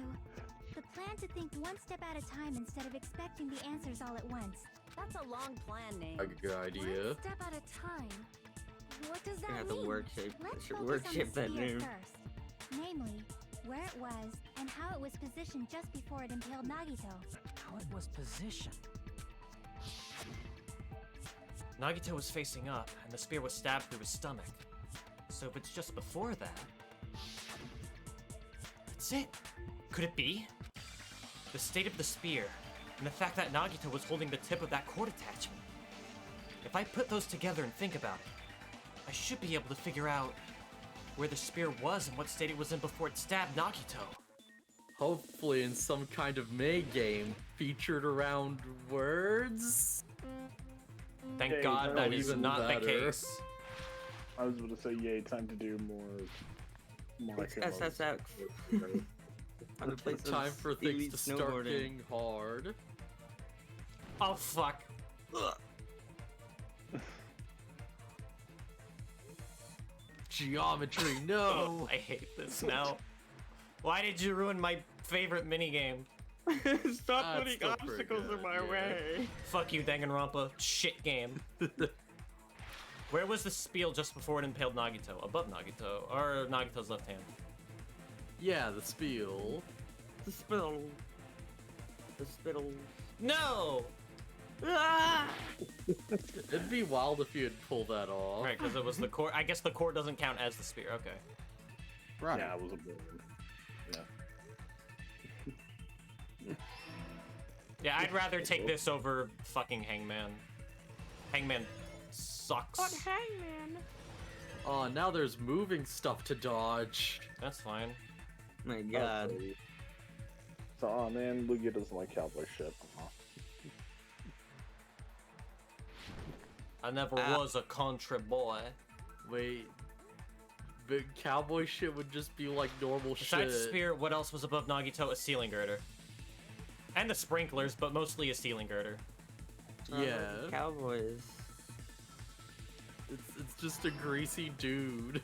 the plan to think one step at a time instead of expecting the answers all at once? That's a long plan name. A good idea. One step at a time. What does Gonna that have to mean? worship Let's focus worship on that the spear name. first. Namely, where it was and how it was positioned just before it impaled Nagito. How it was positioned. Nagito was facing up, and the spear was stabbed through his stomach. So if it's just before that... That's it! Could it be? The state of the spear, and the fact that Nagito was holding the tip of that cord attachment. If I put those together and think about it, I should be able to figure out where the spear was and what state it was in before it stabbed Nagito. Hopefully in some kind of May game featured around words? Thank Yay, God that oh, is even not the better. case. I was going to say, yay, time to do more. SS out. On the place of Time for things elite to start snowboarding. getting hard. Oh fuck. Geometry, no! I hate this now. Why did you ruin my favorite minigame? Stop That's putting still pretty obstacles good, in my yeah. way. Fuck you, Danganronpa. Shit game. Where was the spiel just before it impaled Nagito? Above Nagito, or Nagito's left hand? Yeah, the spiel. The spittle. The spittle. No! Ah! It'd be wild if you'd pull that off. Right, because it was the core. I guess the core doesn't count as the spear. Okay. Right. Yeah, it was a bit. Yeah. Yeah, I'd rather take this over fucking Hangman. Hangman sucks. But Hangman. Oh, now there's moving stuff to dodge. That's fine. My God. So, oh man, Lugia doesn't like cowboy shit. I never was a country boy. Wait. But cowboy shit would just be like normal Besides shit. spear, what else was above Nagito? A ceiling girder. And the sprinklers, but mostly a ceiling girder. Yeah. Cowboys. It's just a greasy dude.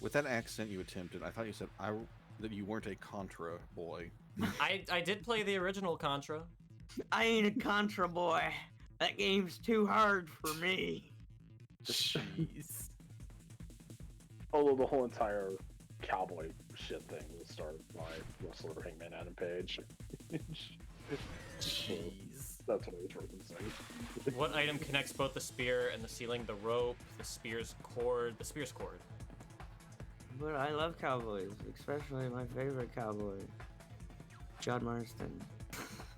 With that accent you attempted, I thought you said that you weren't a Contra boy. I did play the original Contra. I ain't a Contra boy. That game's too hard for me. Jeez. Although the whole entire cowboy shit thing was started by wrestler Hangman Adam Page. Jeez. That's what I was referencing. What item connects both the spear and the ceiling? The rope, the spear's cord, the spear's cord. But I love cowboys, especially my favorite cowboy, John Marston.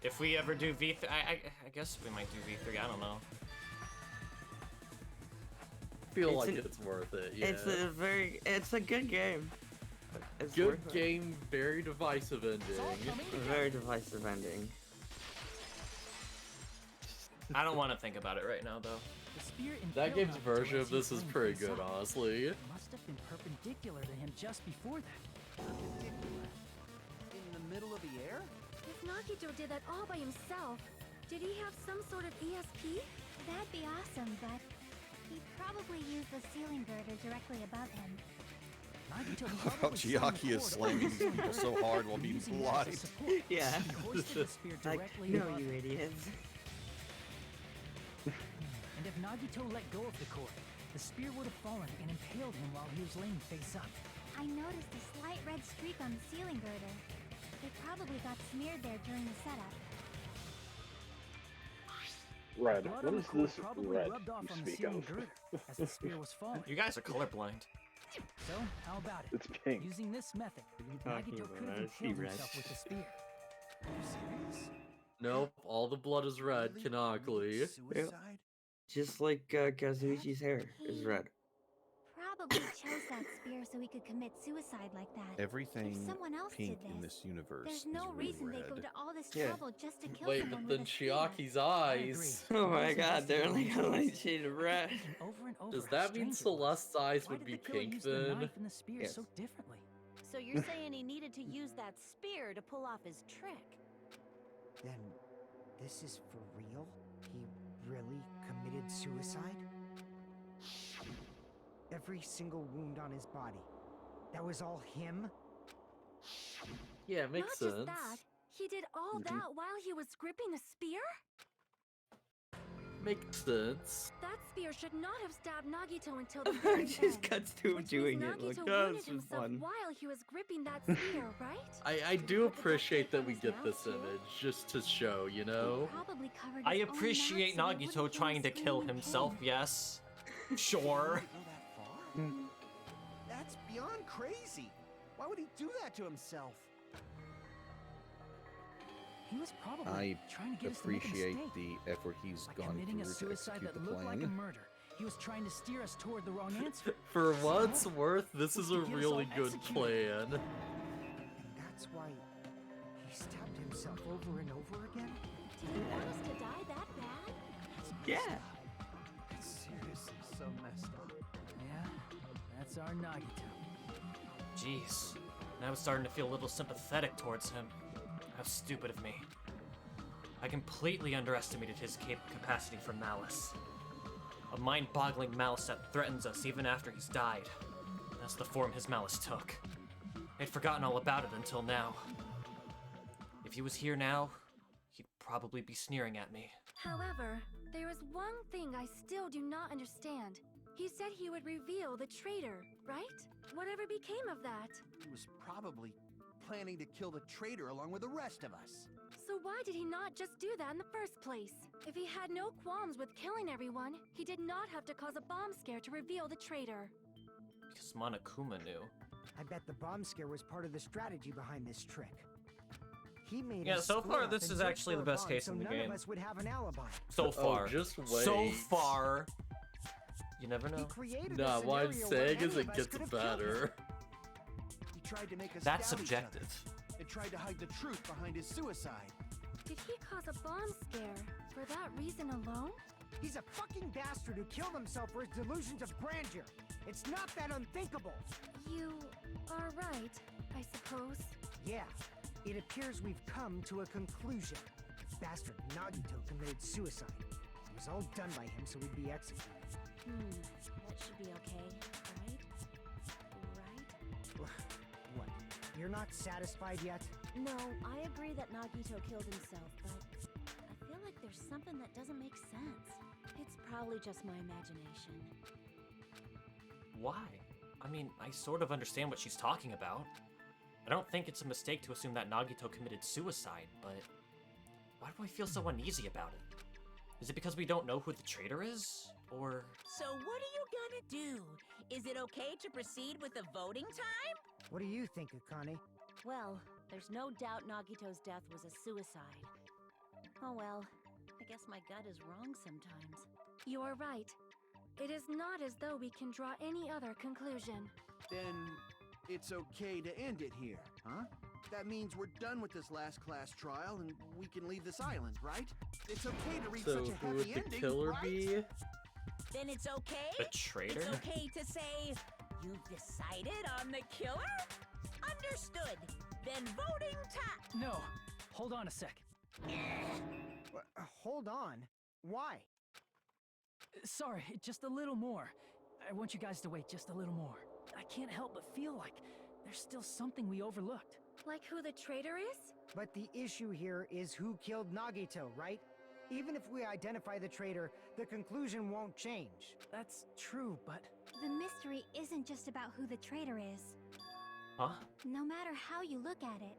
If we ever do V3, I guess we might do V3. I don't know. Feel like it's worth it. Yeah. It's a good game. It's Good worth it. game, very divisive ending. A very divisive ending. I don't want to think about it right now, though. The spear That impaled game's Nagito version as of he this is flung pretty face good, up. honestly. It must have been perpendicular to him just before that. Perpendicular. In the middle of the air? If Nagito did that all by himself, did he have some sort of ESP? That'd be awesome, but he'd probably use the ceiling girder directly above him. Nagito How probably swung the Chiaki is cord slamming over the these people so hard while being using that as a polite. support. Yeah. He hoisted the spear Like, directly no, above you him. idiots. And if Nagito let go of the cord, the spear would have fallen and impaled him while he was laying face up. I noticed a slight red streak on the ceiling girder. It probably got smeared there during the setup. Red. Blood What on the is cord this probably red rubbed off you on the speak ceiling of? girder as the spear was falling. You guys are colorblind. So, how about it? It's pink. Using this method, talking Nagito about? could I have see impaled red. himself with the spear. Are you serious? Nope, all the blood is red, Really? canonically. Suicide? Just like Kazuichi's hair is red. Probably chose that spear so he could commit suicide like that. Everything If someone else pink did in this, this universe there's is no really reason red. they go to all this Yeah. trouble just to kill Wait, someone but with then a spear. Chiaki's eyes. Oh my God, they're like a light shade of red. Over and over Does how that mean strange it was. Celeste's eyes Why would did be the killer pink use the then? knife and the spear Yes. so differently? So you're saying he needed to use that spear to pull off his trick? Then, this is for real? He really committed suicide? Every single wound on his body. That was all him? Yeah, it makes Not sense. just that, he did all that while he was gripping the spear? Makes sense. That spear should not have stabbed Nagito until the It very just end. cuts to him Which doing means it. Like, Nagito oh, wounded this is himself fun. while he was gripping that spear, right? I do Put the appreciate duct that tape we on his get mouth, this too? image, just to show, you He know? probably covered I his own appreciate mouth so he Nagito wouldn't trying hear to him kill scream in himself, pain. yes. Sure. Go that far? That's beyond crazy. Why would he do that to himself? He was probably I trying to get us to make a appreciate mistake. the effort he's By gone committing a through to suicide execute that the looked like a plan. murder. He was trying to steer us toward the wrong answer. For what it's worth, this is a To get us really all good executed. plan. And that's why he stabbed himself over and over again? Did you want us to die that bad? Yeah. Seriously, so messed up. Yeah, that's our Nagito. Jeez. Now I'm starting to feel a little sympathetic towards him. How stupid of me. I completely underestimated his capacity for malice. A mind-boggling malice that threatens us even after he's died. That's the form his malice took. I'd forgotten all about it until now. If he was here now, he'd probably be sneering at me. However, there is one thing I still do not understand. He said he would reveal the traitor, right? Whatever became of that? He was probably planning to kill the traitor along with the rest of us. So why did he not just do that in the first place? If he had no qualms with killing everyone, he did not have to cause a bomb scare to reveal the traitor. Because Monokuma knew. I bet the bomb scare was part of the strategy behind this trick. He made Yeah, us so split far up this and is search actually for the a best bomb case so in the none game. of us would have an alibi. So far. just wait. So far. You never know. He created Nah, a what I'm scenario where saying is any it of us gets could have killed him. better. He tried to make us That's doubt each other. subjective. And tried to hide the truth behind his suicide. Did he cause a bomb scare for that reason alone? He's a fucking bastard who killed himself for his delusions of grandeur. It's not that unthinkable. You are right, I suppose. Yeah, it appears we've come to a conclusion. Bastard Nagito committed suicide. It was all done by him so we'd be executed. That should be okay, right? Right? What? You're not satisfied yet? No, I agree that Nagito killed himself, but I feel like there's something that doesn't make sense. It's probably just my imagination. Why? I mean, I sort of understand what she's talking about. I don't think it's a mistake to assume that Nagito committed suicide, but why do I feel so uneasy about it? Is it because we don't know who the traitor is? Or... So what are you gonna do? Is it okay to proceed with the voting time? What do you think, Akane? Well, there's no doubt Nagito's death was a suicide. Oh well, I guess my gut is wrong sometimes. You are right. It is not as though we can draw any other conclusion. Then it's okay to end it here, huh? That means we're done with this last class trial and we can leave this island, right? It's okay to reach So such a who would happy the ending, killer right? be? Then it's okay? The traitor? It's okay to say, you've decided on the killer? Understood. Then voting time. No, hold on a sec. Hold on. Why? Sorry, just a little more. I want you guys to wait just a little more. I can't help but feel like there's still something we overlooked. Like who the traitor is? But the issue here is who killed Nagito, right? Even if we identify the traitor, the conclusion won't change. That's true, but... The mystery isn't just about who the traitor is. Huh? No matter how you look at it,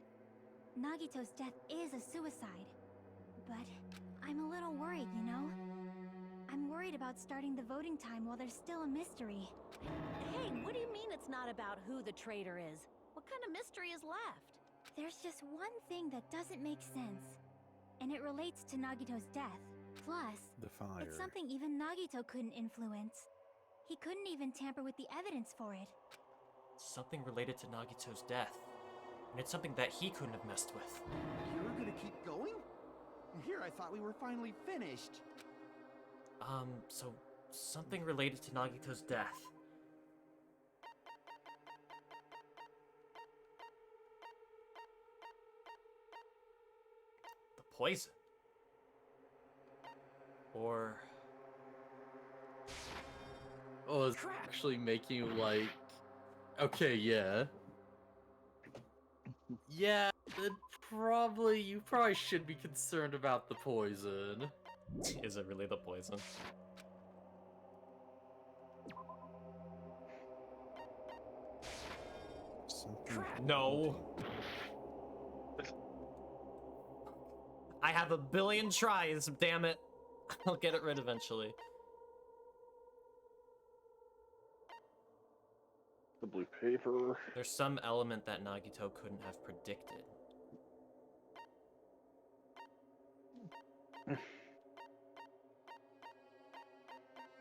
Nagito's death is a suicide. But I'm a little worried, you know? I'm worried about starting the voting time while there's still a mystery. Hey, what do you mean it's not about who the traitor is? What kind of mystery is left? There's just one thing that doesn't make sense, and it relates to Nagito's death. Plus, The fire. it's something even Nagito couldn't influence. He couldn't even tamper with the evidence for it. Something related to Nagito's death. And it's something that he couldn't have messed with. You were gonna keep going? Here I thought we were finally finished. So something related to Nagito's death. The poison. Or... Oh, it's actually making you like... Okay, yeah. Yeah, you probably should be concerned about the poison. Is it really the poison? No. I have a billion tries, damn it. I'll get it right eventually. The blue paper. There's some element that Nagito couldn't have predicted.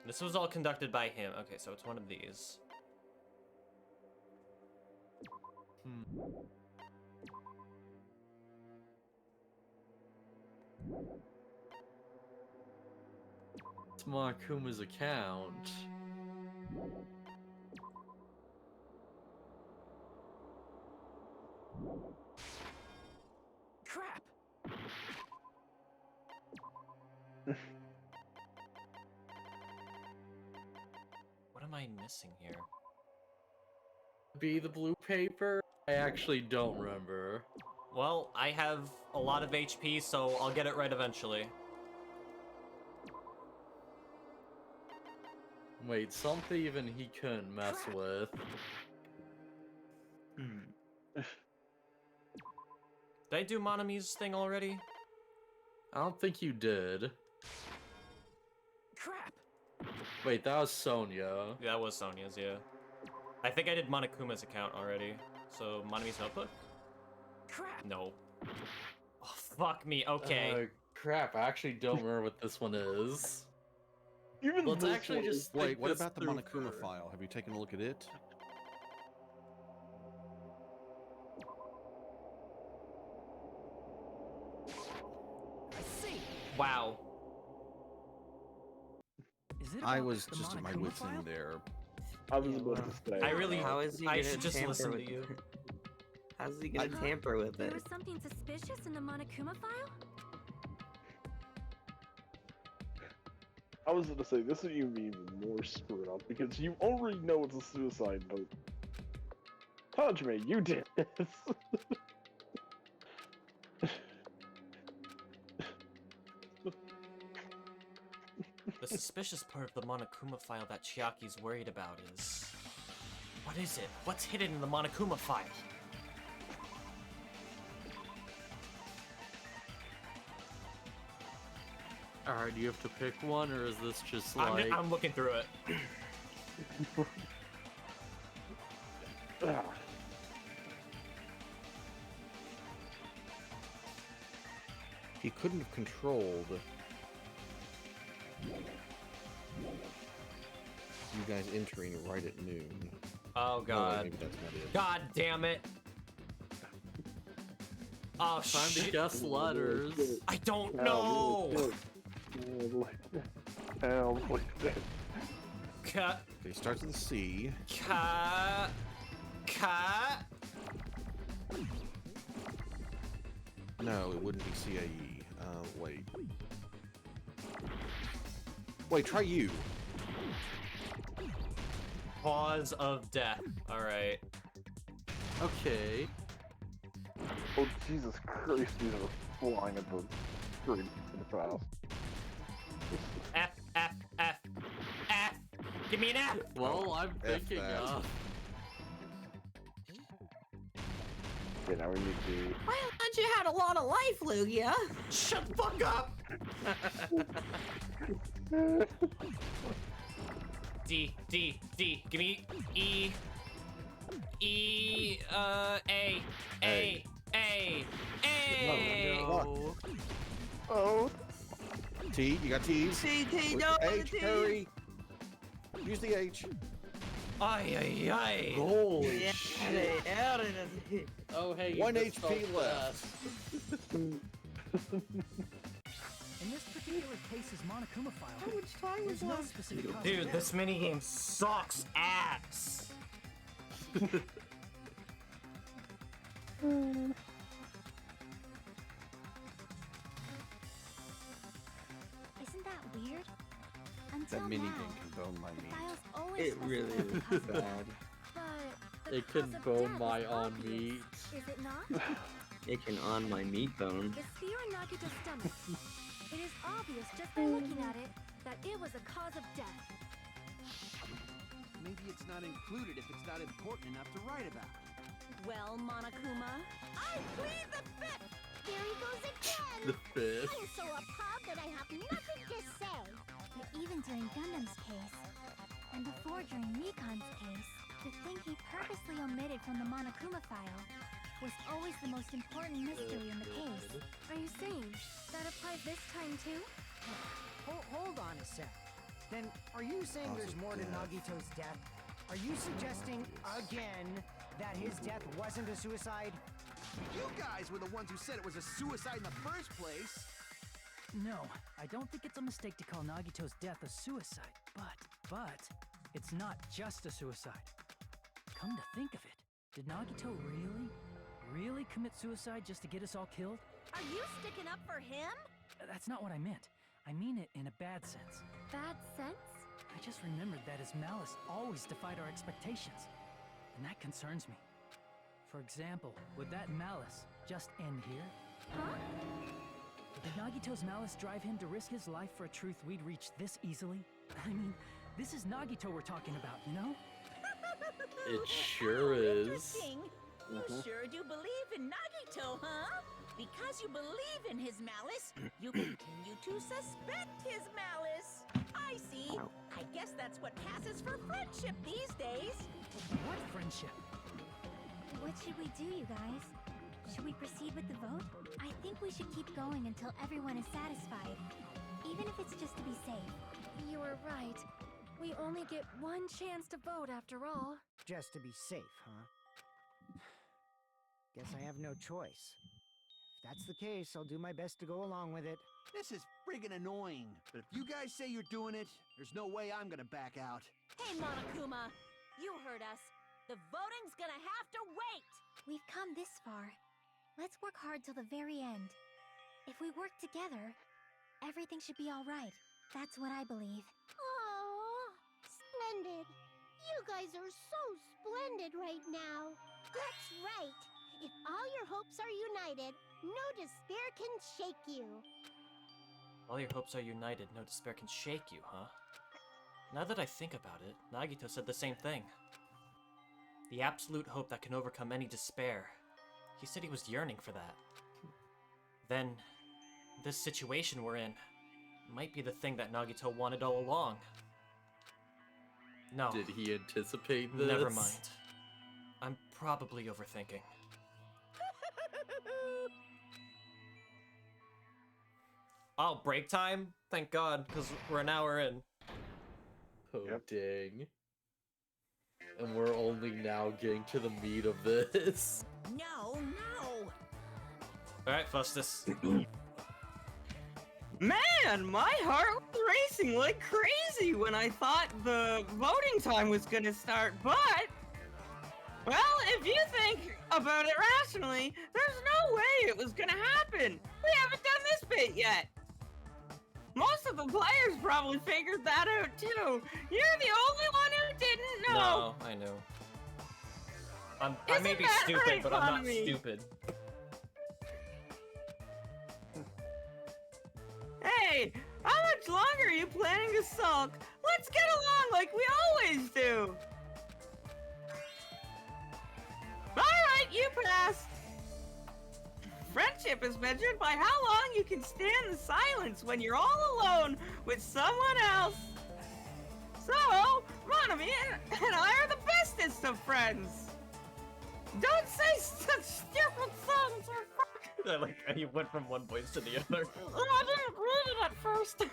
This was all conducted by him. Okay, so it's one of these. It's Monakuma's account. Crap! What am I missing here? be the blue paper? I actually don't remember. Well, I have a lot of HP, so I'll get it right eventually. Wait, something even he couldn't mess with. Did I do Monami's thing already? I don't think you did. Crap! Wait, that was Sonia. Yeah, that was Sonia's, yeah. I think I did Monokuma's account already. So, Monami's notebook? Crap! No. Oh, fuck me, okay. Crap, I actually don't remember what this one is. Even Let's this actually one is- just Wait, think what this about the through Monokuma first. file? Have you taken a look at it? I see! Wow. Is it I about was the just at my Monokuma wits file? end there. I was about to say. I really- How is he I gonna should just tamper listen with to you. How's he gonna tamper with There it? was something suspicious in the Monokuma file? I was going to say, this is even more screwed up, because you already know it's a suicide note. Hajime, you did this! The suspicious part of the Monokuma file that Chiaki's worried about is... What is it? What's hidden in the Monokuma file? Alright, do you have to pick one, or is this just like... I'm looking through it. Ah. He couldn't have controlled you guys entering right at noon. Oh No, god. maybe that's not it. God damn it. Oh Time to shit. guess letters. I don't know. Ka He starts with a C. ka No, it wouldn't be CAE. Wait. Wait, try you. Cause of death. Alright. Okay. Oh, Jesus Christ, these are flying at the screen fast. F, F, F, F. Give me an F. Well, I'm F thinking that. Okay, now we need to... Well, thought you had a lot of life, Lugia. Shut the fuck up. D, D, D. Give me E. E, A, A, A, A. No. Oh. T, you got T's. T, With no, H, T. hurry. Use the H. Ay, ay, ay. Holy Yeah, shit. out of it. Oh, hey, you 1 missed HP all left. In this particular case's Monokuma file, How much time there's was no left? specific cause of Dude, death. this minigame sucks ass. Isn't that weird? That Until minigame now, can bone my the meat. file's always It really specified the is cause of death. bad. But the It can cause of bone death my is on obvious, meat. Is it not? It can on my meat bone. The spear in Nagito's stomach. It is obvious just by looking at it that it was a cause of death. Maybe it's not included if it's not important enough to write about. Well, Monokuma, I plead the fifth. There he goes again! The fifth. I'm so appalled that I have nothing to say. But even during Gundam's case, and before during Nikon's case, the thing he purposely omitted from the Monokuma file was always the most important mystery in the case. Are you saying that applies this time too? Hold on a sec. Then, are you saying Cause there's of more to death. Nagito's death? Are you suggesting, again, that his death wasn't a suicide? You guys were the ones who said it was a suicide in the first place. No, I don't think it's a mistake to call Nagito's death a suicide, but it's not just a suicide. Come to think of it, did Nagito really commit suicide just to get us all killed? are you sticking up for him? That's not what I meant. I mean it in a bad sense. Bad sense? I just remembered that his malice always defied our expectations. and that concerns me. For example, would that malice just end here? Huh? Did Nagito's malice drive him to risk his life for a truth we'd reach this easily? I mean, this is Nagito we're talking about, you know? It sure is. Interesting. You sure do believe in Nagito, huh? Because you believe in his malice, you continue to suspect his malice. I see. I guess that's what passes for friendship these days. What friendship? What should we do, you guys? Should we proceed with the vote? I think we should keep going until everyone is satisfied. Even if it's just to be safe. You are right. We only get one chance to vote after all. Just to be safe, huh? Guess I have no choice. If that's the case, I'll do my best to go along with it. This is friggin' annoying, but if you guys say you're doing it, there's no way I'm gonna back out. Hey, Monokuma! You heard us. The voting's gonna have to wait! We've come this far. Let's work hard till the very end. If we work together, everything should be all right. That's what I believe. Oh, splendid. You guys are so splendid right now. That's right. If all your hopes are united, no despair can shake you. All your hopes are united, no despair can shake you, huh? Now that I think about it, Nagito said the same thing. The absolute hope that can overcome any despair. He said he was yearning for that. Then, this situation we're in might be the thing that Nagito wanted all along. No. Did he anticipate this? Never mind. I'm probably overthinking. Oh, break time? Thank God, because we're an hour in. Oh, dang. And we're only now getting to the meat of this. No, no! Alright, Phustus. Man, my heart was racing like crazy when I thought the voting time was gonna start, but... Well, if you think about it rationally, there's no way it was gonna happen! We haven't done this bit yet! Most of the players probably figured that out too! You're the only one who didn't know! No, I know. I may be stupid, but I'm not stupid. Hey, how much longer are you planning to sulk? Let's get along like we always do! Alright, you pass! Friendship is measured by how long you can stand the silence when you're all alone with someone else. So, Monami and I are the bestest of friends. Don't say such stupid things, you fuck. I like how you went from one voice to the other. I didn't read it at first.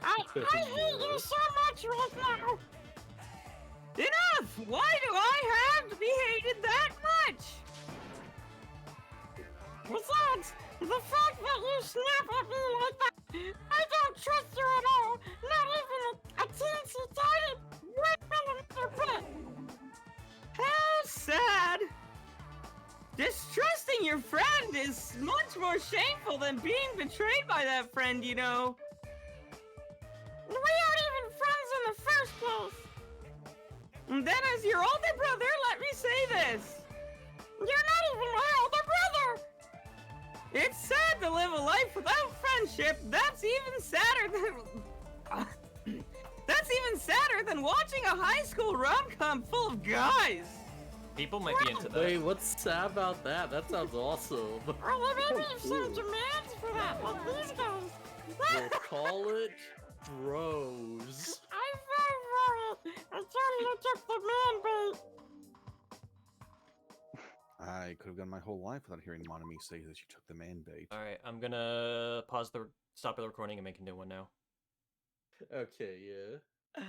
I hate you so much right now. Enough! Why do I have to be hated that much? Besides, the fact that you snap at me like that, I don't trust you at all. Not even a teensy tiny millimeter bit. How sad. Distrusting your friend is much more shameful than being betrayed by that friend, you know. We aren't even friends in the first place. And then as your older brother, let me say this. You're not even my older brother. It's sad to live a life without friendship. That's even sadder than watching a high school rom-com full of guys. People might be into that. Wait, what's sad about that? That sounds awesome. Or maybe you've some demands for that, like these guys. We'll call it bros. I'm very worried until you took the man bait. I could have gone my whole life without hearing Monami say that you took the man bait. Alright, I'm gonna stop the recording and make a new one now. Okay, yeah.